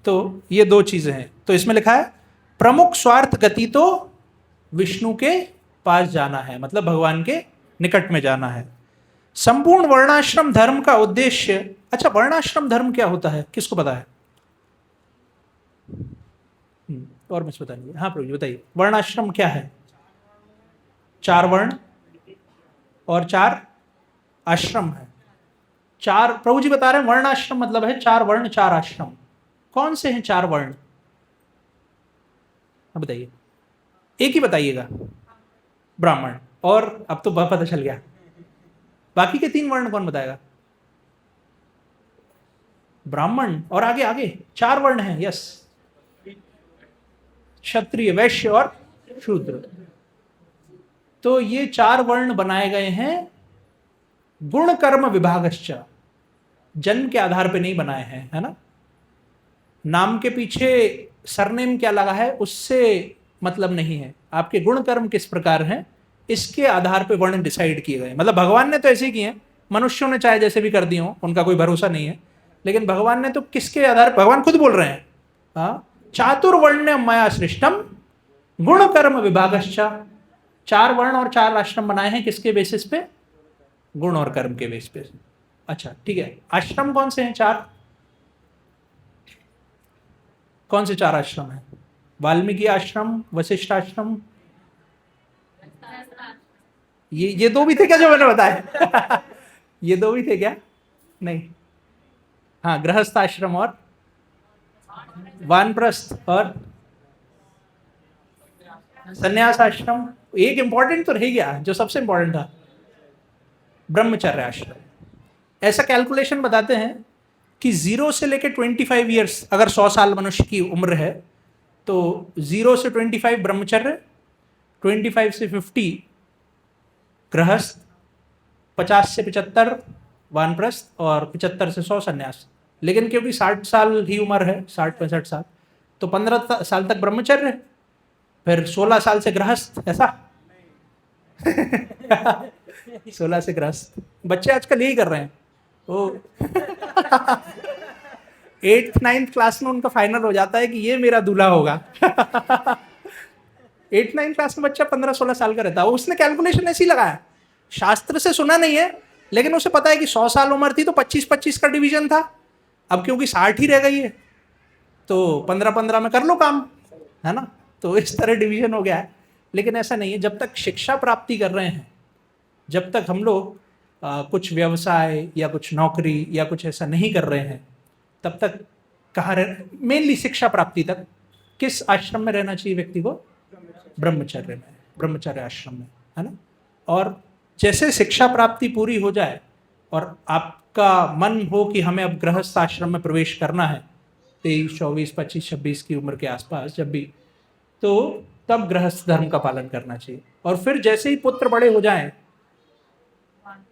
तो ये 2 चीजें हैं। तो इसमें लिखा है प्रमुख स्वार्थ गति तो विष्णु के पास जाना है, मतलब भगवान के निकट में जाना है। संपूर्ण वर्णाश्रम धर्म का उद्देश्य, अच्छा वर्णाश्रम धर्म क्या होता है किसको पता है? और मुझे बताइए। हाँ प्रभु जी बताइए, वर्णाश्रम क्या है? 4 वर्ण और 4 आश्रम है। 4 प्रभु जी बता रहे हैं वर्णाश्रम मतलब है 4 वर्ण 4 आश्रम। कौन से हैं 4 वर्ण? बताइए, एक ही बताइएगा। ब्राह्मण, और अब तो पता चल गया, बाकी के 3 वर्ण कौन बताएगा? ब्राह्मण और आगे आगे 4 वर्ण हैं, यस, क्षत्रिय वैश्य और शूद्र। तो ये 4 वर्ण बनाए गए हैं गुण कर्म विभागश्च, जन्म के आधार पे नहीं बनाए हैं, है ना। नाम के पीछे सरनेम क्या लगा है उससे मतलब नहीं है, आपके गुण कर्म किस प्रकार हैं इसके आधार पे वर्ण डिसाइड किए गए। मतलब भगवान ने तो ऐसे ही किए हैं, मनुष्यों ने चाहे जैसे भी कर दिए हो, उनका कोई भरोसा नहीं है, लेकिन भगवान ने तो किसके आधार, भगवान खुद बोल रहे हैं, हाँ, चातुर्वर्ण मया सृष्टम गुण कर्म विभागश्च। 4 वर्ण और 4 आश्रम बनाए हैं किसके बेसिस पे, गुण और कर्म के बेस पे। अच्छा ठीक है, आश्रम कौन से हैं 4, कौन से 4 आश्रम हैं? वाल्मीकि आश्रम, वशिष्ठ आश्रम, ये 2 भी थे क्या जो मैंने बताया? ये 2 भी थे क्या? नहीं, हाँ, गृहस्थ आश्रम और वानप्रस्थ और संन्यास आश्रम। एक इंपॉर्टेंट तो रह गया जो सबसे इंपॉर्टेंट था, ब्रह्मचर्य आश्रम। ऐसा कैलकुलेशन बताते हैं कि 0 से लेकर 25 ईयर्स, अगर 100 साल मनुष्य की उम्र है तो 0 से 25 ब्रह्मचर्य, 25 से 50 गृहस्थ, 50 से 75 वानप्रस्थ और 75 से 100 संन्यास। लेकिन क्योंकि 60 साल ही उम्र है, 60-65 साल, तो 15 साल तक ब्रह्मचर्य, फिर 16 साल से गृहस्थ, ऐसा 16 से गृहस्थ। बच्चे आजकल यही कर रहे हैं, वो 8th-9th क्लास में उनका फाइनल हो जाता है कि ये मेरा दूल्हा होगा। 8th-9th क्लास में बच्चा 15-16 साल का रहता है, उसने कैलकुलेशन ऐसी लगाया, शास्त्र से सुना नहीं है, लेकिन उसे पता है कि 100 साल उम्र थी तो 25-25 का डिवीजन था, अब क्योंकि 60 ही रह गई है तो 15-15 में कर लो काम, है ना। तो इस तरह डिवीजन हो गया है। लेकिन ऐसा नहीं है, जब तक शिक्षा प्राप्ति कर रहे हैं, जब तक हम लोग कुछ व्यवसाय या कुछ नौकरी या कुछ ऐसा नहीं कर रहे हैं, तब तक कहाँ रह, मेनली शिक्षा प्राप्ति तक किस आश्रम में रहना चाहिए व्यक्ति को? ब्रह्मचर्य में, ब्रह्मचर्य आश्रम में, है ना। और जैसे शिक्षा प्राप्ति पूरी हो जाए और आपका मन हो कि हमें अब गृहस्थ आश्रम में प्रवेश करना है, 23, 24, 25, 26 की उम्र के आसपास जब भी, तो तब गृहस्थ धर्म का पालन करना चाहिए। और फिर जैसे ही पुत्र बड़े हो जाएं,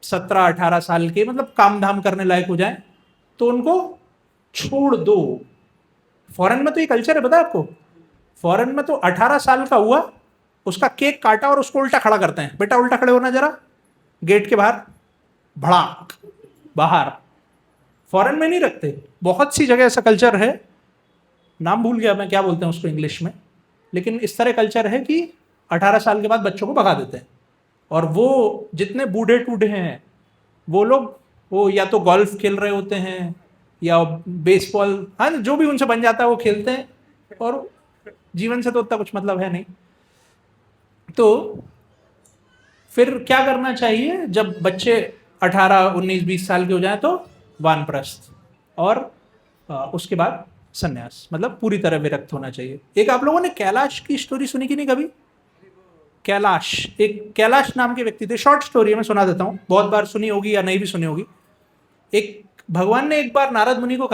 17-18 साल के, मतलब काम धाम करने लायक हो जाएं, तो उनको छोड़ दो। फॉरेन में तो ये कल्चर है, पता है आपको? फॉरेन में तो 18 साल का हुआ, उसका केक काटा और उसको उल्टा खड़ा करते हैं, बेटा उल्टा खड़े होना जरा, गेट के बाहर, भड़ाक बाहर। फॉरेन में नहीं रखते, बहुत सी जगह ऐसा कल्चर है, नाम भूल गया मैं क्या बोलते हैं उसको इंग्लिश में, लेकिन इस तरह कल्चर है कि 18 साल के बाद बच्चों को भगा देते हैं। और वो जितने बूढ़े टूढ़े हैं वो लोग, वो या तो गोल्फ खेल रहे होते हैं या बेसबॉल, हाँ, जो भी उनसे बन जाता है वो खेलते हैं, और जीवन से तो उतना कुछ मतलब है नहीं। तो फिर क्या करना चाहिए, जब बच्चे 18, 19, 20 साल के हो जाएं तो वानप्रस्थ, और उसके बाद संन्यास, मतलब पूरी तरह विरक्त होना चाहिए। एक आप लोगों ने कैलाश की स्टोरी सुनी कि नहीं कभी? कैलाश, एक कैलाश नाम के व्यक्ति थे, शॉर्ट स्टोरी है, मैं सुना देता हूँ, बहुत बार सुनी होगी या नहीं भी सुनी होगी। एक भगवान ने एक बार नारद मुनि को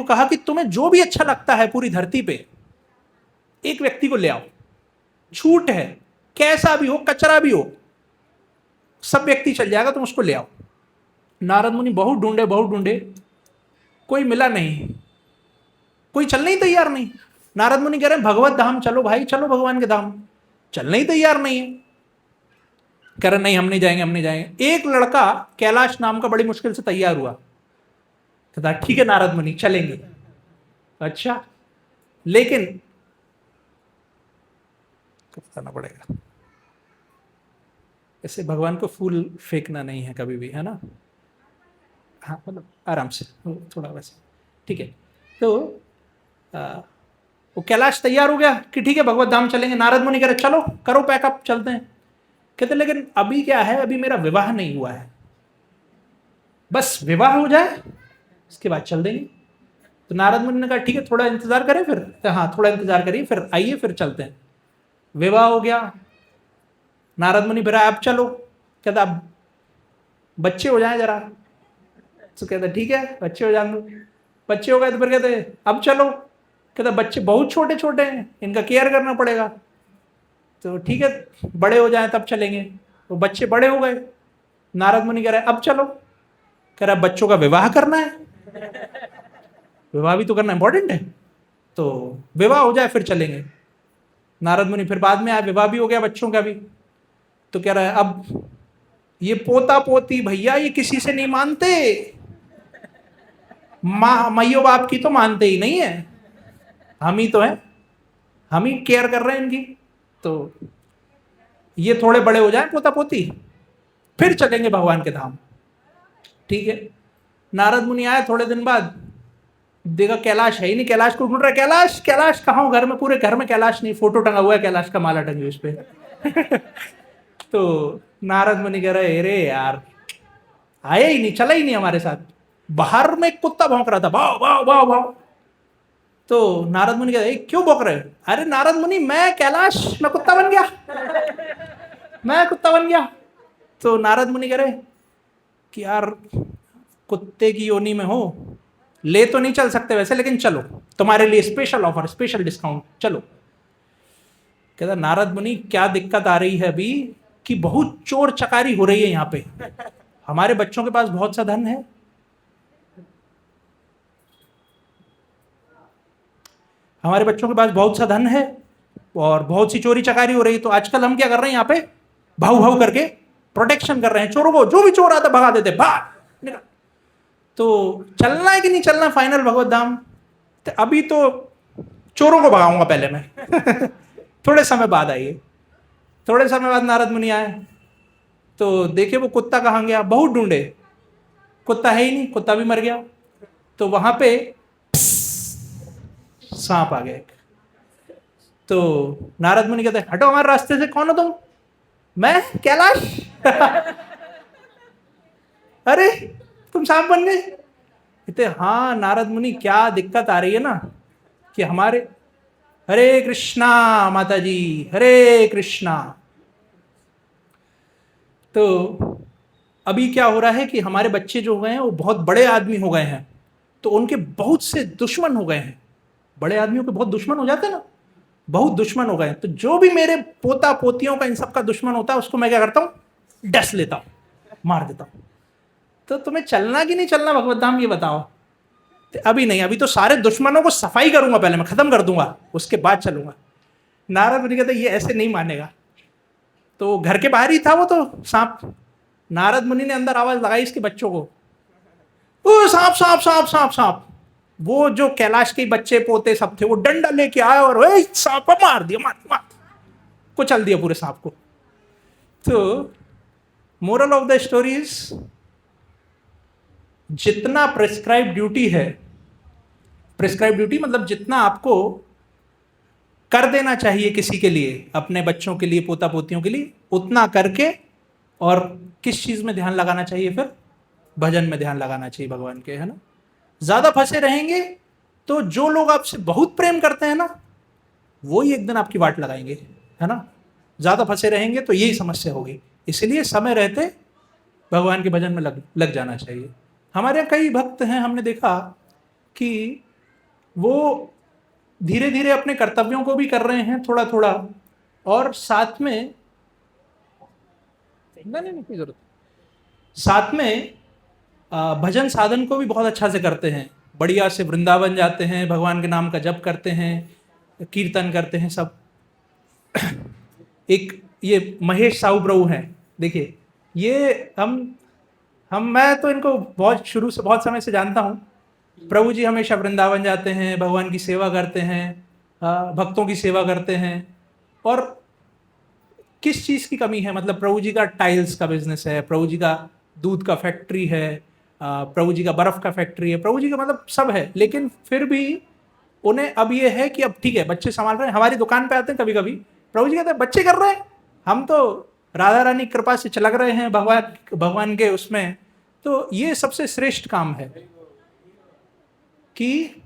कहा कि तुम्हें जो भी अच्छा लगता है पूरी धरती पे, एक व्यक्ति को ले आओ, छूट है, कैसा भी हो, कचरा भी हो, सब व्यक्ति चल जाएगा, तुम उसको ले आओ। नारद मुनि बहुत ढूंढे, कोई मिला नहीं, कोई चलने ही तैयार नहीं। नारद मुनि कह रहे हैं भगवत धाम चलो भाई, चलो भगवान के धाम, चलने ही तैयार नहीं है। कह रहे नहीं, हम नहीं जाएंगे। एक लड़का कैलाश नाम का बड़ी मुश्किल से तैयार हुआ, कहता ठीक है नारद मुनि चलेंगे। अच्छा, लेकिन करना पड़ेगा ऐसे, भगवान को फूल फेंकना नहीं है कभी भी, है ना। हाँ, मतलब आराम से, थोड़ा वैसे, ठीक है। तो वो कैलाश तैयार हो गया कि ठीक है भगवत धाम चलेंगे। नारद मुनि कह रहे चलो करो पैकअप, चलते हैं। कहते लेकिन अभी क्या है, अभी मेरा विवाह नहीं हुआ है, बस विवाह हो जाए इसके बाद चल देंगे। तो नारद मुनि ने कहा ठीक है थोड़ा इंतजार करें, फिर तो हाँ थोड़ा इंतजार करिए, फिर आइए, फिर चलते हैं। विवाह हो गया, नारद मुनि फिर अब चलो, कहता अब बच्चे हो जाए जरा, तो कहता ठीक है बच्चे हो जाए। बच्चे हो गए तो फिर कहते अब चलो, कहता बच्चे बहुत छोटे छोटे हैं, इनका केयर करना पड़ेगा। तो ठीक है, बड़े हो जाएं तब चलेंगे। तो बच्चे बड़े हो गए, नारद मुनि कह रहे अब चलो। कह रहा बच्चों का विवाह करना है, विवाह भी तो करना इंपॉर्टेंट है, तो विवाह हो जाए फिर चलेंगे। नारद मुनि फिर बाद में आए, विवाह भी हो गया बच्चों का भी। तो कह रहा है अब ये पोता पोती भैया ये किसी से नहीं मानते, माँ मैयो बाप की तो मानते ही नहीं है, हम ही तो हैं, हम ही केयर कर रहे हैं इनकी। तो ये थोड़े बड़े हो जाएं पोता पोती, फिर चलेंगे भगवान के धाम। ठीक है, नारद मुनि आए थोड़े दिन बाद, देखा कैलाश है ही नहीं, कैलाश को ढूंढ रहा है, कैलाश कैलाश कहाँ हो, घर में पूरे घर में कैलाश नहीं, फोटो टंगा हुआ है कैलाश का, माला टंगी उस पे। तो नारद मुनि कह रहे अरे यार आया ही नहीं, चला ही नहीं हमारे साथ। बाहर में एक कुत्ता भौंक रहा था, भाव भाव भाव भाव। तो नारद मुनि कहते क्यों भौंक रहे हो? अरे नारद मुनि मैं कैलाश, मैं कुत्ता बन गया, मैं कुत्ता बन गया। तो नारद मुनि कह रहे कि यार कुत्ते की योनि में हो, ले तो नहीं चल सकते वैसे, लेकिन चलो तुम्हारे लिए स्पेशल ऑफर, स्पेशल डिस्काउंट, चलो। कहता नारद मुनि क्या दिक्कत आ रही है अभी कि बहुत चोर चकारी हो रही है यहाँ पे, हमारे बच्चों के पास बहुत सा धन है, हमारे बच्चों के पास बहुत सा धन है और बहुत सी चोरी चकारी हो रही है। तो आजकल हम क्या कर रहे हैं यहाँ पे, भाव भाव करके प्रोटेक्शन कर रहे हैं चोरों को, जो भी चोर आता भगा देते, भाग निकल। तो चलना है कि नहीं चलना फाइनल भगवत धाम? तो अभी तो चोरों को भगाऊंगा पहले मैं। थोड़े समय बाद आइए। थोड़े समय बाद नारद मुनि आए, तो देखे वो कुत्ता कहाँ गया, बहुत ढूंढे, कुत्ता है ही नहीं, कुत्ता भी मर गया। तो वहां पे सांप आ गया। तो नारद मुनि कहते हटो हमारे रास्ते से, कौन हो तुम? मैं कैलाश। अरे तुम सांप बन गए? कहते हाँ नारद मुनि क्या दिक्कत आ रही है ना कि हमारे, हरे कृष्णा माता जी, हरे कृष्णा। तो अभी क्या हो रहा है कि हमारे बच्चे जो हुए हैं वो बहुत बड़े आदमी हो गए हैं, तो उनके बहुत से दुश्मन हो गए हैं। बड़े आदमियों के बहुत दुश्मन हो जाते हैं ना, बहुत दुश्मन हो गए। तो जो भी मेरे पोता पोतियों का इन सब का दुश्मन होता है उसको मैं क्या करता हूँ, डस लेता हूँ, मार देता हूँ। तो तुम्हें चलना कि नहीं चलना भगवत धाम ये बताओ? तो अभी नहीं, अभी तो सारे दुश्मनों को सफाई करूंगा, पहले मैं खत्म कर दूंगा, उसके बाद चलूंगा। नारद मुनि कहते ये ऐसे नहीं मानेगा। तो घर के बाहर ही था वो तो सांप। नारद मुनि ने अंदर आवाज लगाई इसके बच्चों को, ओ सांप सांप सांप सांप सांप। वो जो कैलाश के बच्चे पोते सब थे वो डंडा लेके आए और सांप को मार दिया, मार मार कुचल दिया पूरे सांप को। तो moral of the story is, जितना प्रिस्क्राइब ड्यूटी है, प्रिस्क्राइब ड्यूटी मतलब जितना आपको कर देना चाहिए किसी के लिए, अपने बच्चों के लिए, पोता पोतियों के लिए, उतना करके, और किस चीज में ध्यान लगाना चाहिए फिर? भजन में ध्यान लगाना चाहिए भगवान के, है ना। ज्यादा फंसे रहेंगे तो जो लोग आपसे बहुत प्रेम करते हैं ना वो ही एक दिन आपकी वाट लगाएंगे, है ना। ज्यादा फंसे रहेंगे तो यही समस्या होगी। इसलिए समय रहते भगवान के भजन में लग जाना चाहिए। हमारे कई भक्त हैं, हमने देखा कि वो धीरे धीरे अपने कर्तव्यों को भी कर रहे हैं थोड़ा थोड़ा, और साथ में नहीं कोई जरूरत, साथ में भजन साधन को भी बहुत अच्छा से करते हैं। बढ़िया से वृंदावन जाते हैं, भगवान के नाम का जप करते हैं, कीर्तन करते हैं सब। एक ये महेश साहू प्रभु हैं, देखिए ये मैं तो इनको बहुत शुरू से, बहुत समय से जानता हूँ। प्रभु जी हमेशा वृंदावन जाते हैं, भगवान की सेवा करते हैं, भक्तों की सेवा करते हैं। और किस चीज़ की कमी है, मतलब प्रभु जी का टाइल्स का बिजनेस है, प्रभु जी का दूध का फैक्ट्री है, प्रभु जी का बर्फ का फैक्ट्री है, प्रभु जी का मतलब सब है, लेकिन फिर भी उन्हें अब ये है कि अब ठीक है बच्चे संभाल रहे हैं। हमारी दुकान पे आते हैं कभी कभी, प्रभु जी कहते हैं बच्चे कर रहे हैं, हम तो राधा रानी कृपा से चलक रहे हैं भगवान के उसमें। तो ये सबसे श्रेष्ठ काम है कि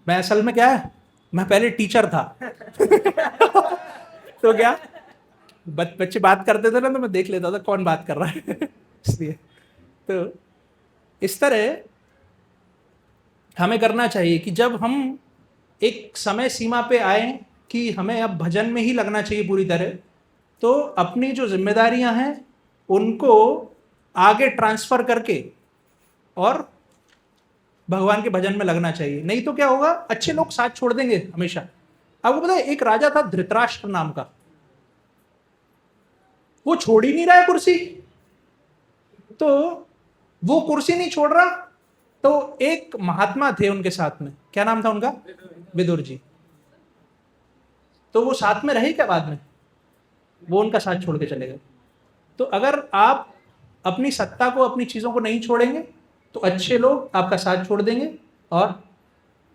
मैं असल में क्या है, मैं पहले टीचर था। तो क्या बच्चे बात करते थे ना तो मैं देख लेता था कौन बात कर रहा है। इसलिए तो इस तरह हमें करना चाहिए कि जब हम एक समय सीमा पे आए कि हमें अब भजन में ही लगना चाहिए पूरी तरह, तो अपनी जो जिम्मेदारियां हैं उनको आगे ट्रांसफर करके और भगवान के भजन में लगना चाहिए। नहीं तो क्या होगा, अच्छे लोग साथ छोड़ देंगे हमेशा। आपको पता है एक राजा था धृतराष्ट्र नाम का, वो छोड़ ही नहीं रहा है कुर्सी, तो वो कुर्सी नहीं छोड़ रहा, तो एक महात्मा थे उनके साथ में, क्या नाम था उनका, विदुर जी। तो वो साथ में रहे क्या बाद में, वो उनका साथ छोड़ के चले गए। तो अगर आप अपनी सत्ता को, अपनी चीजों को नहीं छोड़ेंगे तो अच्छे लोग आपका साथ छोड़ देंगे और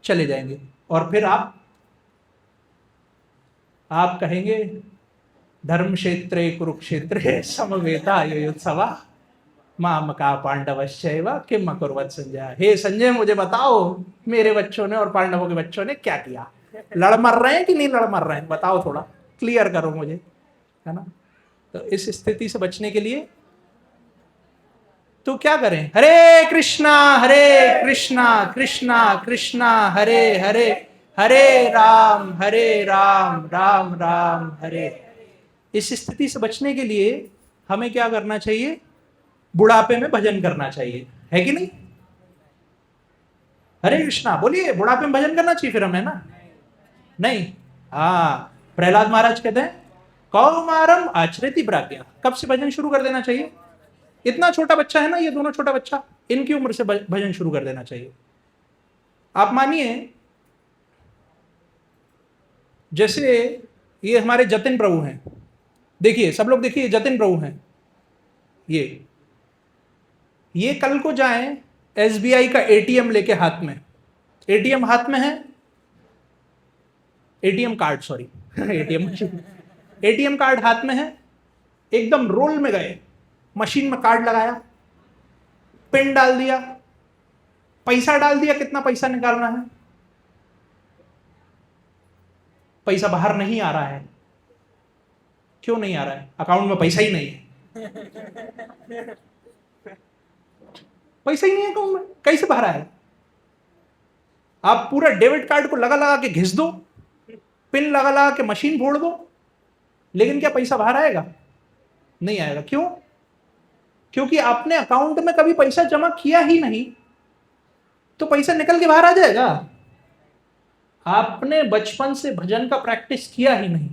चले जाएंगे, और फिर आप कहेंगे धर्म क्षेत्रे कुरुक्षेत्रे समवेता युयोत्सवा मामका पांडवश्चैव किम अकुर्वत संजय। हे संजय, मुझे बताओ मेरे बच्चों ने और पांडवों के बच्चों ने क्या किया, लड़ मर रहे हैं कि नहीं लड़ मर रहे हैं, बताओ, थोड़ा क्लियर करो मुझे, है ना। तो इस स्थिति से बचने के लिए तो क्या करें, हरे कृष्णा कृष्णा कृष्णा हरे हरे, हरे राम राम राम हरे। इस स्थिति से बचने के लिए हमें क्या करना चाहिए, बुढ़ापे में भजन करना चाहिए, है कि नहीं। हरे कृष्णा बोलिए, बुढ़ापे में भजन करना चाहिए फिर हमें ना, नहीं। हाँ, प्रहलाद महाराज कहते हैं कौमारम आचरेति प्राज्ञा, कब से भजन शुरू कर देना चाहिए, इतना छोटा बच्चा है ना, ये दोनों छोटा बच्चा, इनकी उम्र से भजन शुरू कर देना चाहिए। आप मानिए जैसे ये हमारे जतिन प्रभु हैं, देखिए सब लोग देखिए, जतिन प्रभु हैं, ये कल को जाएं एसबीआई का एटीएम लेके हाथ में, एटीएम हाथ में है, ATM card, sorry ATM card हाथ में है, एकदम रोल में गए, मशीन में कार्ड लगाया, पिन डाल दिया, पैसा डाल दिया, कितना पैसा निकालना है, पैसा बाहर नहीं आ रहा है। क्यों नहीं आ रहा है, अकाउंट में पैसा ही नहीं है, पैसा ही नहीं है अकाउंट में, कैसे बाहर आएगा। आप पूरा डेबिट कार्ड को लगा लगा के घिस दो, पिन लगा लगा के मशीन फोड़ दो, लेकिन क्या पैसा बाहर आएगा, नहीं आएगा। क्यों, क्योंकि आपने अकाउंट में कभी पैसा जमा किया ही नहीं, तो पैसा निकल के बाहर आ जाएगा। आपने बचपन से भजन का प्रैक्टिस किया ही नहीं,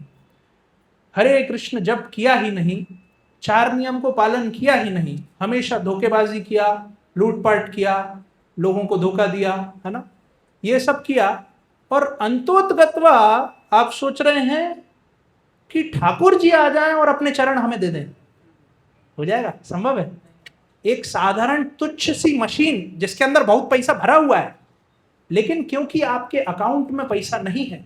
हरे कृष्ण जब किया ही नहीं, 4 नियम को पालन किया ही नहीं, हमेशा धोखेबाजी किया, लूटपाट किया, लोगों को धोखा दिया, है ना, ये सब किया, और अंतोतगत्वा आप सोच रहे हैं कि ठाकुर जी आ जाएं और अपने चरण हमें दे दें, हो जाएगा, संभव है। एक साधारण तुच्छ सी मशीन जिसके अंदर बहुत पैसा भरा हुआ है, लेकिन क्योंकि आपके अकाउंट में पैसा नहीं है,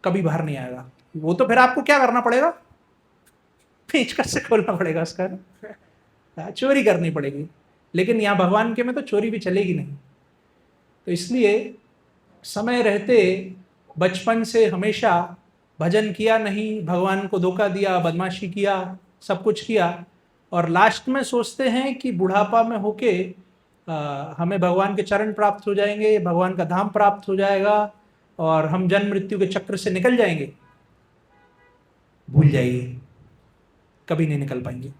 कभी बाहर नहीं आएगा। वो तो फिर आपको क्या करना पड़ेगा, पेचकस से खोलना पड़ेगा उसका, चोरी करनी पड़ेगी। लेकिन यहां भगवान के में तो चोरी भी चलेगी नहीं। तो इसलिए समय रहते बचपन से हमेशा भजन किया नहीं, भगवान को धोखा दिया, बदमाशी किया, सब कुछ किया, और लास्ट में सोचते हैं कि बुढ़ापा में होके हमें भगवान के चरण प्राप्त हो जाएंगे, भगवान का धाम प्राप्त हो जाएगा और हम जन्म मृत्यु के चक्र से निकल जाएंगे। भूल जाइए, कभी नहीं निकल पाएंगे।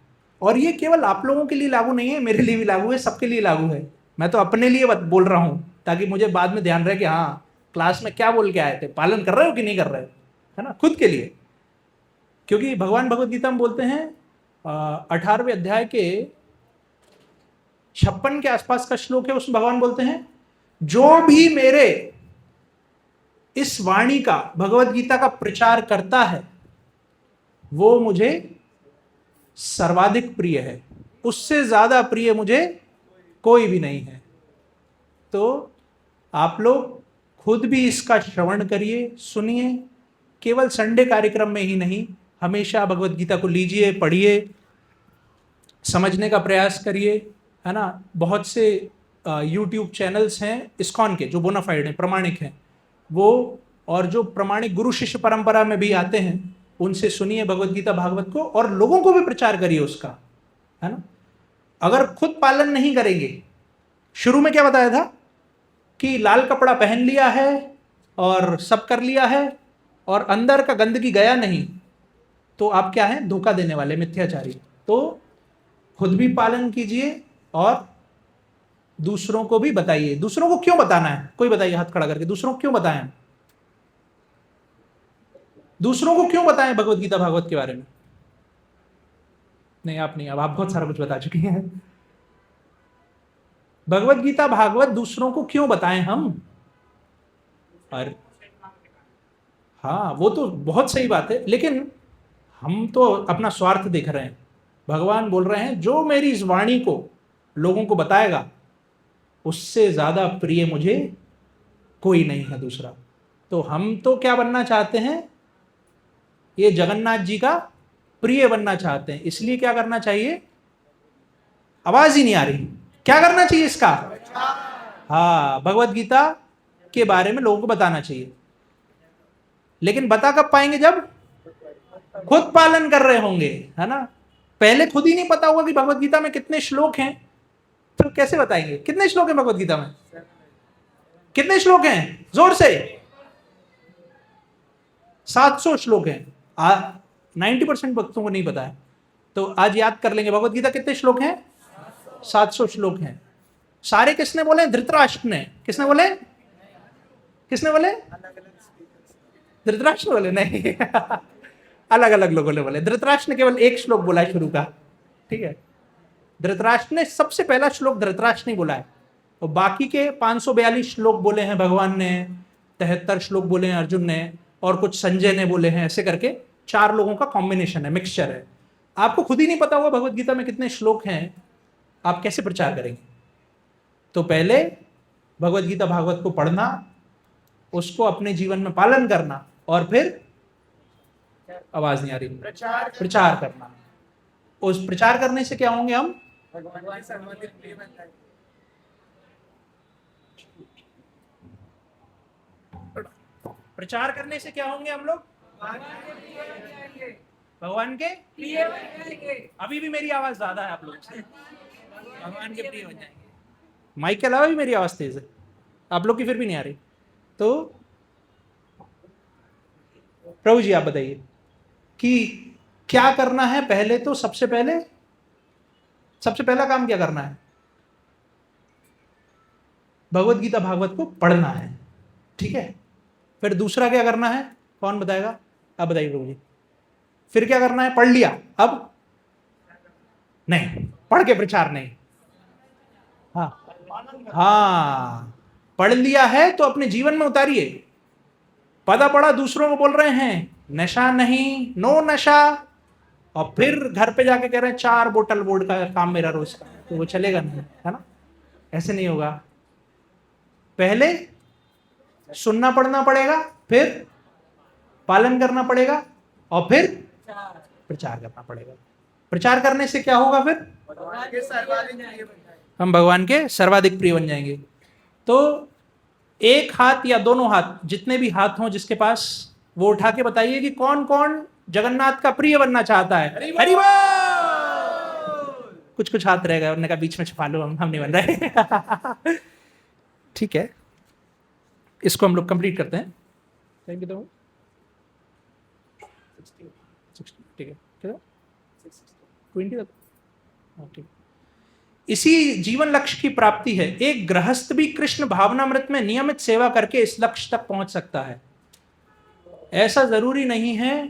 और ये केवल आप लोगों के लिए लागू नहीं है, मेरे लिए भी लागू है, सबके लिए लागू है। मैं तो अपने लिए बोल रहा हूं ताकि मुझे बाद में ध्यान रहे कि हाँ क्लास में क्या बोल के आए थे, पालन कर रहे हो कि नहीं कर रहे हो, है ना, खुद के लिए। क्योंकि भगवान भगवद गीता में बोलते हैं 18वें अध्याय के 56 के आसपास का श्लोक है, उसमें भगवान बोलते हैं जो भी मेरे इस वाणी का, भगवद गीता का प्रचार करता है वो मुझे सर्वाधिक प्रिय है, उससे ज्यादा प्रिय मुझे कोई भी नहीं है। तो आप लोग खुद भी इसका श्रवण करिए, सुनिए, केवल संडे कार्यक्रम में ही नहीं, हमेशा भगवद गीता को लीजिए, पढ़िए, समझने का प्रयास करिए, है ना। बहुत से यूट्यूब चैनल्स हैं इस्कॉन के जो बोनाफाइड हैं, प्रमाणिक हैं वो, और जो प्रमाणिक गुरु शिष्य परंपरा में भी आते हैं, उनसे सुनिए भगवद गीता भागवत को, और लोगों को भी प्रचार करिए उसका, है ना। अगर खुद पालन नहीं करेंगे, शुरू में क्या बताया था, कि लाल कपड़ा पहन लिया है और सब कर लिया है और अंदर का गंदगी गया नहीं, तो आप क्या हैं? धोखा देने वाले, मिथ्याचारी। तो खुद भी पालन कीजिए और दूसरों को भी बताइए। दूसरों को क्यों बताना है? कोई बताइए हाथ खड़ा करके, दूसरों को क्यों बताएं? दूसरों को क्यों बताएं भगवत गीता भागवत के बारे में? नहीं, आप नहीं, अब आप बहुत सारा कुछ बता चुके हैं। भगवत गीता भागवत दूसरों को क्यों बताएं हम? और हाँ, वो तो बहुत सही बात है, लेकिन हम तो अपना स्वार्थ देख रहे हैं। भगवान बोल रहे हैं जो मेरी इस वाणी को लोगों को बताएगा उससे ज्यादा प्रिय मुझे कोई नहीं है दूसरा। तो हम तो क्या बनना चाहते हैं? ये जगन्नाथ जी का प्रिय बनना चाहते हैं। इसलिए क्या करना चाहिए? आवाज ही नहीं आ रही। क्या करना चाहिए इसका? हाँ, भगवत गीता के बारे में लोगों को बताना चाहिए। लेकिन बता कब पाएंगे? जब खुद पालन कर रहे होंगे, है ना। पहले खुद ही नहीं पता होगा कि भगवत गीता में कितने श्लोक हैं, तो कैसे बताएंगे? कितने श्लोक हैं भगवत गीता में? कितने श्लोक हैं? जोर से। 700 श्लोक हैं। 90% भक्तों को नहीं पता है, तो आज याद कर लेंगे। भगवत गीता कितने श्लोक हैं? 700 श्लोक हैं। सारे किसने बोले? धृतराष्ट्र ने। किसने बोले? किसने बोले? धृतराष्ट्र बोले? नहीं अलग अलग लोगों ने बोले। धृतराष्ट्र ने केवल एक श्लोक बोला है शुरू का, ठीक है। धृतराष्ट्र ने सबसे पहला श्लोक धृतराष्ट्र ने बोला है, और बाकी के 542 श्लोक बोले हैं भगवान ने, 73 श्लोक बोले हैं अर्जुन ने, और कुछ संजय ने बोले हैं। ऐसे करके 4 लोगों का कॉम्बिनेशन है, मिक्सचर है। आपको खुद ही नहीं पता होगा भगवत गीता में कितने श्लोक हैं, आप कैसे प्रचार करेंगे? तो पहले भगवत गीता भागवत को पढ़ना, उसको अपने जीवन में पालन करना, और फिर आवाज नहीं आ रही, प्रचार करना। उस प्रचार करने से क्या होंगे? हम भगवान के सर्वाधिक प्रिय बन जाएंगे। प्रचार करने से क्या होंगे हम लोग? भगवान के प्रिय बन जाएंगे। अभी भी मेरी आवाज ज्यादा है आप लोग से। भगवान के प्रिय बन जाएंगे। माइक के अलावा भी मेरी आवाज तेज है, आप लोग की फिर भी नहीं आ रही। तो प्रभु जी आप बताइए कि क्या करना है? पहले तो सबसे पहला काम क्या करना है? भगवत गीता भागवत को पढ़ना है, ठीक है। फिर दूसरा क्या करना है? कौन बताएगा? आप बताइए प्रभु जी। फिर क्या करना है? पढ़ लिया, अब नहीं, पढ़ के प्रचार नहीं। हाँ, पढ़ लिया है तो अपने जीवन में उतारिए। पढ़ा पढ़ा दूसरों को बोल रहे हैं नशा नहीं, नो नशा, और फिर घर पे जाके कह रहे हैं 4 बोतल वोड का काम मेरा रोज का, तो वो चलेगा नहीं, है ना। ऐसे नहीं होगा। पहले सुनना पढ़ना पड़ेगा, फिर पालन करना पड़ेगा, और फिर प्रचार करना पड़ेगा। प्रचार करने से क्या होगा? फिर हम भगवान के सर्वाधिक प्रिय बन जाएंगे। तो एक हाथ या दोनों हाथ, जितने भी हाथ हों जिसके पास, वो उठा के बताइए कि कौन कौन जगन्नाथ का प्रिय बनना चाहता है। हरि बोल। कुछ कुछ हाथ रह गए, उन्होंने कहा बीच में छुपा लो, हम नहीं बन रहे ठीक है, इसको हम लोग कंप्लीट करते हैं। ठीक है, 20 तक, ठीक। इसी जीवन लक्ष्य की प्राप्ति है। एक गृहस्थ भी कृष्ण भावनामृत में नियमित सेवा करके इस लक्ष्य तक पहुंच सकता है। ऐसा जरूरी नहीं है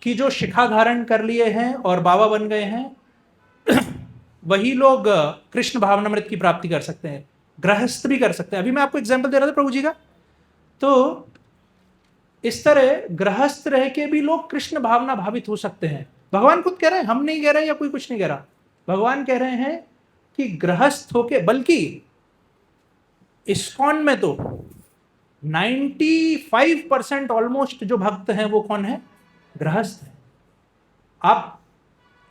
कि जो शिखा धारण कर लिए हैं और बाबा बन गए हैं वही लोग कृष्ण भावनामृत की प्राप्ति कर सकते हैं। गृहस्थ भी कर सकते हैं। अभी मैं आपको एग्जाम्पल दे रहा था प्रभु जी का। तो इस तरह गृहस्थ रह के भी लोग कृष्ण भावना भावित हो सकते हैं। भगवान खुद कह रहे हैं, हम नहीं कह रहे या कोई कुछ नहीं कह रहा। भगवान कह रहे हैं कि गृहस्थ होके, बल्कि इस्कॉन में तो 95% ऑलमोस्ट जो भक्त हैं वो कौन है? गृहस्थ है। आप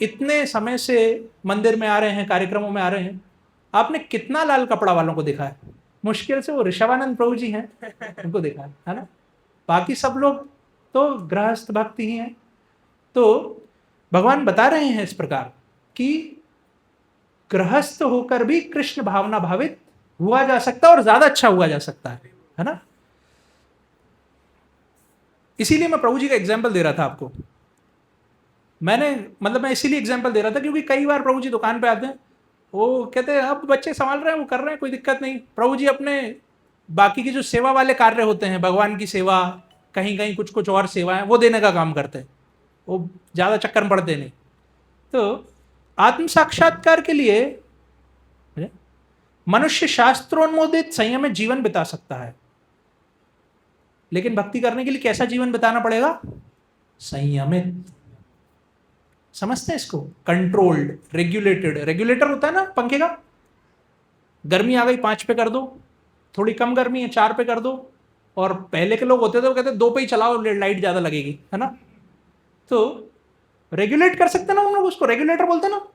इतने समय से मंदिर में आ रहे हैं, कार्यक्रमों में आ रहे हैं, आपने कितना लाल कपड़ा वालों को देखा है? मुश्किल से वो ऋषभानंद प्रभु जी हैं, उनको देखा है ना। बाकी सब लोग तो गृहस्थ भक्त ही हैं। तो भगवान बता रहे हैं इस प्रकार कि गृहस्थ होकर भी कृष्ण भावना भावित हुआ जा सकता है और ज्यादा अच्छा हुआ जा सकता है ना। इसीलिए मैं प्रभु जी का एग्जाम्पल दे रहा था आपको। मैं इसीलिए एग्जाम्पल दे रहा था क्योंकि कई बार प्रभु जी दुकान पे आते हैं, वो कहते हैं अब बच्चे संभाल रहे हैं, वो कर रहे हैं, कोई दिक्कत नहीं। प्रभु जी अपने बाकी की जो सेवा वाले कार्य होते हैं, भगवान की सेवा, कहीं कहीं कुछ कुछ और सेवाएं, वो देने का काम करते हैं, वो ज़्यादा चक्कर में पड़ते नहीं। तो आत्म साक्षात्कार के लिए मनुष्य शास्त्रोन्मोदित संयमित जीवन बिता सकता है, लेकिन भक्ति करने के लिए कैसा जीवन बिताना पड़ेगा? संयमित। समझते हैं इसको? Controlled, regulated. रेगुलेटर होता है ना पंखे का, गर्मी आ गई 5 पे कर दो, थोड़ी कम गर्मी है 4 पे कर दो, और पहले के लोग होते थे वो कहते 2 पे ही चलाओ, लाइट ज्यादा लगेगी, है ना। तो रेगुलेट कर सकते हैं ना हम लोग, उसको रेगुलेटर बोलते हैं ना।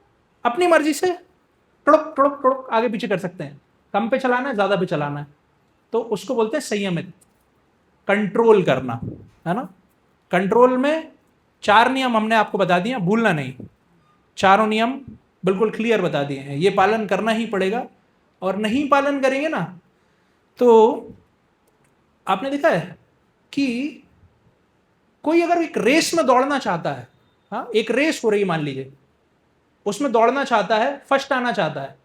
अपनी मर्जी से टुड़क टुड़क टुड़क आगे पीछे कर सकते हैं, कम पे चलाना है ज्यादा पे चलाना है, तो उसको बोलते हैं संयमित, कंट्रोल करना, है ना। कंट्रोल में 4 नियम हमने आपको बता दिए, भूलना नहीं। चारों नियम बिल्कुल क्लियर बता दिए हैं, ये पालन करना ही पड़ेगा, और नहीं पालन करेंगे ना तो आपने देखा है कि कोई अगर एक रेस में दौड़ना चाहता है, हाँ एक रेस हो रही है मान लीजिए, उसमें दौड़ना चाहता है, फर्स्ट आना चाहता है,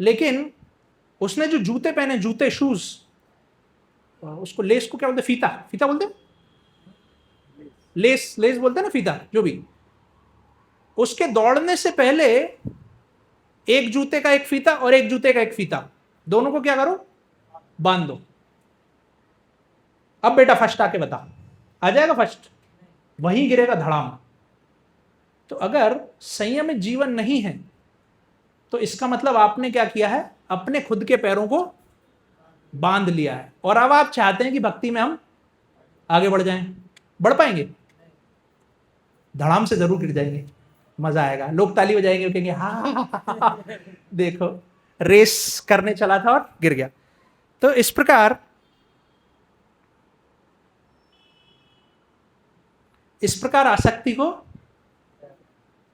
लेकिन उसने जो जूते पहने, जूते शूज, उसको लेस को क्या बोलते हैं? फीता, फीता बोलते हैं, लेस, लेस बोलते हैं ना, फीता जो भी। उसके दौड़ने से पहले एक जूते का एक फीता और एक जूते का एक फीता, दोनों को क्या करो? बांध दो। अब बेटा फर्स्ट आके बता, आ जाएगा फर्स्ट? वहीं गिरेगा धड़ाम। तो अगर संयमित जीवन नहीं है तो इसका मतलब आपने क्या किया है? अपने खुद के पैरों को बांध लिया है, और अब आप चाहते हैं कि भक्ति में हम आगे बढ़ जाएं। बढ़ पाएंगे? धड़ाम से जरूर गिर जाएंगे, मजा आएगा, लोग ताली बजाएंगे, कहेंगे हाँ देखो रेस करने चला था और गिर गया। तो इस प्रकार आसक्ति को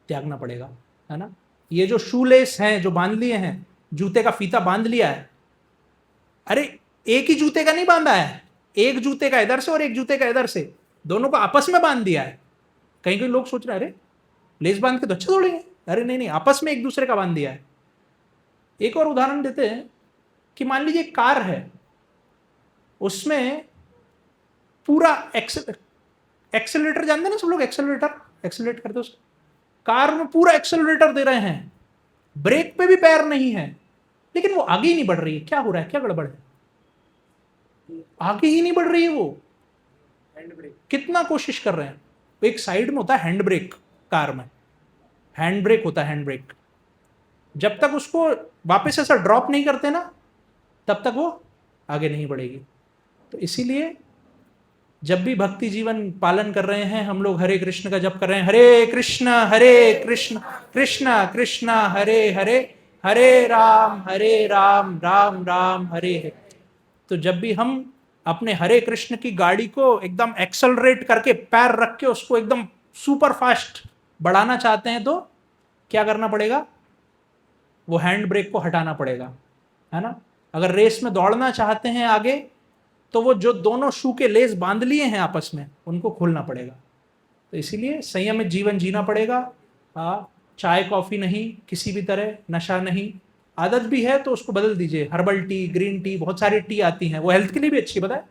त्यागना पड़ेगा, है ना। ये जो शूलेस हैं, जो बांध लिए हैं, जूते का फीता बांध लिया है, अरे एक ही जूते का नहीं बांधा है, एक जूते का इधर से और एक जूते का इधर से, दोनों को आपस में बांध दिया है। कहीं कहीं लोग सोच रहे हैं अरे लेस बांध के तो अच्छे दौड़ेंगे, अरे नहीं नहीं, आपस में एक दूसरे का बांध दिया है। एक और उदाहरण देते हैं कि मान लीजिए कार है, उसमें पूरा एक्सेलरेटर जानते हैं ना सब लोग, एक्सेलरेट करते उसको, कार में पूरा एक्सेलरेटर दे रहे हैं, ब्रेक पे भी पैर नहीं है, लेकिन वो आगे ही नहीं बढ़ रही है। क्या हो रहा है? क्या गड़बड़ है? आगे ही नहीं बढ़ रही है वो। हैंड ब्रेक, कितना कोशिश कर रहे हैं। एक साइड में होता है हैंड ब्रेक, कार में हैंड ब्रेक होता है, हैंड ब्रेक। जब तक उसको वापस ऐसा ड्रॉप नहीं करते ना, तब तक वो आगे नहीं बढ़ेगी। तो इसीलिए जब भी भक्ति जीवन पालन कर रहे हैं हम लोग, हरे कृष्ण का जप कर रहे हैं, हरे कृष्ण कृष्ण कृष्ण हरे हरे, हरे राम राम राम हरे हरे। तो जब भी हम अपने हरे कृष्ण की गाड़ी को एकदम एक्सेलरेट करके पैर रख के उसको एकदम सुपर फास्ट बढ़ाना चाहते हैं, तो क्या करना पड़ेगा? वो हैंड ब्रेक को हटाना पड़ेगा, है ना। अगर रेस में दौड़ना चाहते हैं आगे, तो वो जो दोनों शू के लेस बांध लिए हैं आपस में, उनको खोलना पड़ेगा। तो इसीलिए संयमित जीवन जीना पड़ेगा। चाय कॉफी नहीं, किसी भी तरह नशा नहीं। आदत भी है तो उसको बदल दीजिए, हर्बल टी, ग्रीन टी, बहुत सारी टी आती हैं, वो हेल्थ के लिए भी अच्छी, पता है,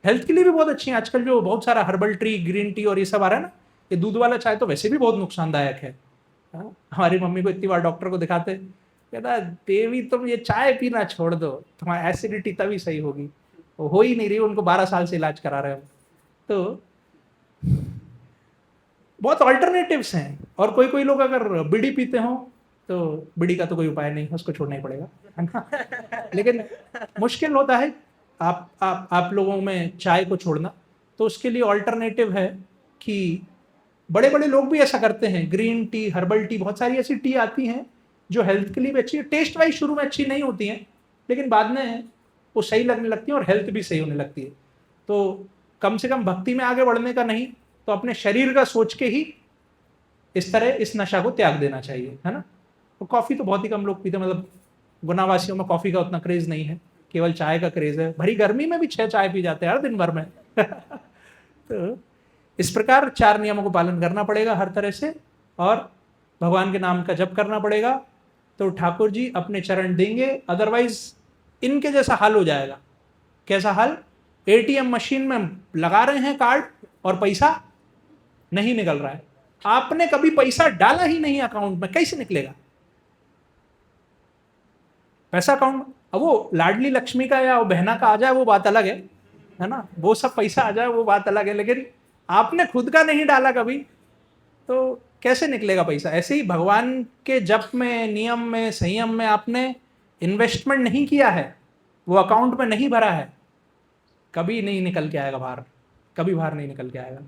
हेल्थ के लिए भी बहुत अच्छी है आजकल। जो बहुत सारा हर्बल टी, ग्रीन टी और ये सब आ रहा है ना, ये दूध वाला चाय तो वैसे भी बहुत नुकसानदायक है। हमारी मम्मी को इतनी बार डॉक्टर को दिखाते, कहता देवी तुम ये चाय पीना छोड़ दो, तुम्हारी एसिडिटी तभी सही होगी। वो हो ही नहीं रही, उनको 12 साल से इलाज करा रहे हैं। तो बहुत अल्टरनेटिव्स हैं। और कोई कोई लोग अगर बीड़ी पीते हो तो बीड़ी का तो कोई उपाय नहीं, उसको छोड़ना ही पड़ेगा, है ना। लेकिन मुश्किल होता है आप लोगों में चाय को छोड़ना। तो उसके लिए अल्टरनेटिव है कि बड़े बड़े लोग भी ऐसा करते हैं, ग्रीन टी, हर्बल टी, बहुत सारी ऐसी टी आती हैं जो हेल्थ के लिए भी अच्छी है। टेस्ट वाइज शुरू में अच्छी नहीं होती हैं, लेकिन बाद में वो सही लगने लगती है और हेल्थ भी सही होने लगती है। तो कम से कम भक्ति में आगे बढ़ने का नहीं तो अपने शरीर का सोच के ही इस तरह इस नशा को त्याग देना चाहिए, है ना। तो कॉफ़ी तो बहुत ही कम लोग पीते, मतलब गुनावासियों में कॉफी का उतना क्रेज नहीं है, केवल चाय का क्रेज है। भरी गर्मी में भी 6 चाय पी जाते हैं हर दिन भर में। तो इस प्रकार 4 नियमों को पालन करना पड़ेगा हर तरह से, और भगवान के नाम का जप करना पड़ेगा, तो ठाकुर जी अपने चरण देंगे। अदरवाइज इनके जैसा हाल हो जाएगा। कैसा हाल? एटीएम मशीन में लगा रहे हैं कार्ड और पैसा नहीं निकल रहा है। आपने कभी पैसा डाला ही नहीं अकाउंट में, कैसे निकलेगा पैसा अकाउंट? अब वो लाडली लक्ष्मी का या वो बहना का आ जाए वो बात अलग है ना, वो सब पैसा आ जाए वो बात अलग है, लेकिन आपने खुद का नहीं डाला कभी, तो कैसे निकलेगा पैसा? ऐसे ही भगवान के जप में, नियम में, संयम में आपने इन्वेस्टमेंट नहीं किया है, वो अकाउंट में नहीं भरा है, कभी नहीं निकल के आएगा बाहर, कभी बाहर नहीं निकल के आएगा।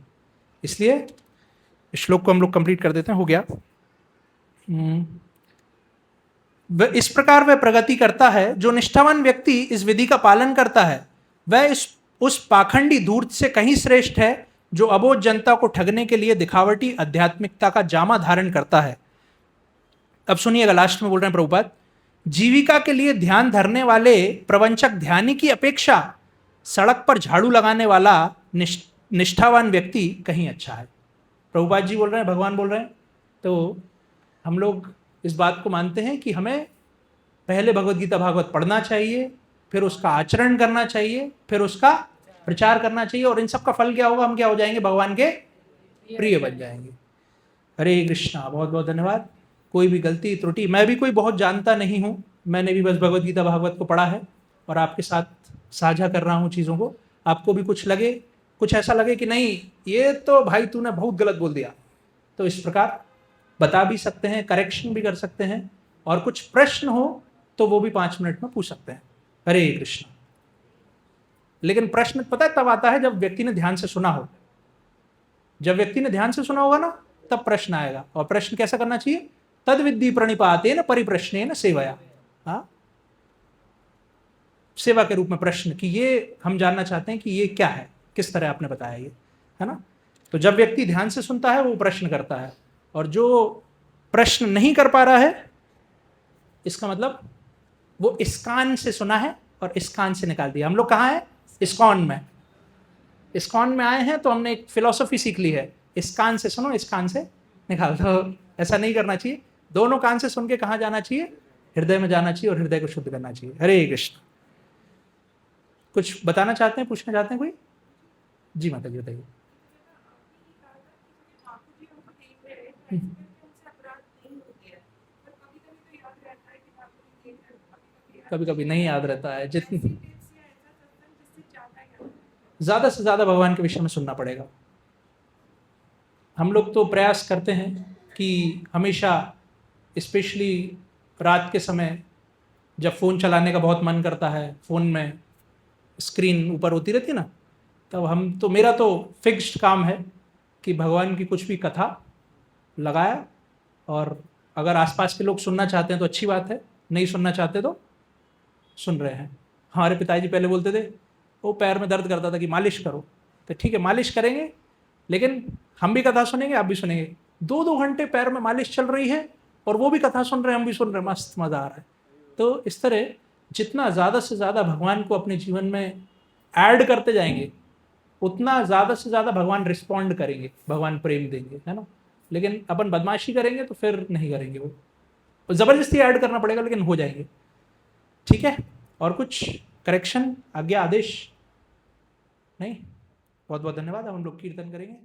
इसलिए श्लोक को हम लोग कंप्लीट कर देते हैं, हो गया। इस प्रकार वह प्रगति करता है जो निष्ठावान व्यक्ति इस विधि का पालन करता है, वह उस पाखंडी धूर्त से कहीं श्रेष्ठ है जो अबोध जनता को ठगने के लिए दिखावटी आध्यात्मिकता का जामा धारण करता है। अब सुनिएगा, लास्ट में बोल रहे हैं प्रभुपाद, जीविका के लिए ध्यान धरने वाले प्रवंचक ध्यानी की अपेक्षा सड़क पर झाड़ू लगाने वाला निष्ठावान व्यक्ति कहीं अच्छा है। प्रभुपाद जी बोल रहे हैं, भगवान बोल रहे हैं। तो हम लोग इस बात को मानते हैं कि हमें पहले भगवद गीता भागवत पढ़ना चाहिए, फिर उसका आचरण करना चाहिए, फिर उसका प्रचार करना चाहिए, और इन सब का फल क्या होगा? हम क्या हो जाएंगे? भगवान के प्रिय बन जाएंगे। हरे कृष्णा। बहुत बहुत धन्यवाद। कोई भी गलती त्रुटि, मैं भी कोई बहुत जानता नहीं हूँ, मैंने भी बस भगवद गीता भागवत को पढ़ा है और आपके साथ साझा कर रहा हूँ चीज़ों को। आपको भी कुछ लगे, कुछ ऐसा लगे कि नहीं ये तो भाई तूने बहुत गलत बोल दिया, तो इस प्रकार बता भी सकते हैं, करेक्शन भी कर सकते हैं, और कुछ प्रश्न हो तो वो भी 5 मिनट में पूछ सकते हैं। हरे कृष्ण। लेकिन प्रश्न पता है तब आता है जब व्यक्ति ने ध्यान से सुना हो। जब व्यक्ति ने ध्यान से सुना होगा ना, तब प्रश्न आएगा। और प्रश्न कैसा करना चाहिए? तद विद्धि प्रणिपातेन परिप्रश्नेन सेवया। हाँ, सेवा के रूप में प्रश्न, कि ये हम जानना चाहते हैं कि ये क्या है, किस तरह आपने बताया ये, है ना। तो जब व्यक्ति ध्यान से सुनता है वो प्रश्न करता है, और जो प्रश्न नहीं कर पा रहा है इसका मतलब वो इस कान से सुना है और इस कान से निकाल दिया। हम लोग कहाँ हैं? इस्कॉन में। इस्कॉन में आए हैं तो हमने एक फिलॉसफी सीख ली है, इस कान से सुनो, इस कान से निकाल दो। ऐसा नहीं करना चाहिए। दोनों कान से सुन के कहाँ जाना चाहिए? हृदय में जाना चाहिए और हृदय को शुद्ध करना चाहिए। हरे कृष्ण। कुछ बताना चाहते हैं, पूछना चाहते हैं कोई? जी माता जी बताइए। कभी कभी नहीं याद रहता है। जितनी ज़्यादा से ज़्यादा भगवान के विषय में सुनना पड़ेगा। हम लोग तो प्रयास करते हैं कि हमेशा, स्पेशली रात के समय जब फ़ोन चलाने का बहुत मन करता है, फ़ोन में स्क्रीन ऊपर होती रहती है ना, तब हम तो, मेरा तो फिक्स्ड काम है कि भगवान की कुछ भी कथा लगाया, और अगर आसपास के लोग सुनना चाहते हैं तो अच्छी बात है, नहीं सुनना चाहते तो सुन रहे हैं। हमारे पिताजी पहले बोलते थे, वो पैर में दर्द करता था कि मालिश करो, तो ठीक है मालिश करेंगे, लेकिन हम भी कथा सुनेंगे, आप भी सुनेंगे। 2-2 घंटे पैर में मालिश चल रही है और वो भी कथा सुन रहे हैं, हम भी सुन रहे हैं, मस्त मज़ा आ रहा है। तो इस तरह जितना ज़्यादा से ज़्यादा भगवान को अपने जीवन में ऐड करते जाएंगे, उतना ज़्यादा से ज़्यादा भगवान रिस्पॉन्ड करेंगे, भगवान प्रेम देंगे, है ना। लेकिन अपन बदमाशी करेंगे तो फिर नहीं करेंगे, वो ज़बरदस्ती ऐड करना पड़ेगा, लेकिन हो जाएंगे। ठीक है, और कुछ करेक्शन, आज्ञा, आदेश? नहीं। बहुत बहुत धन्यवाद। अब हम लोग कीर्तन करेंगे।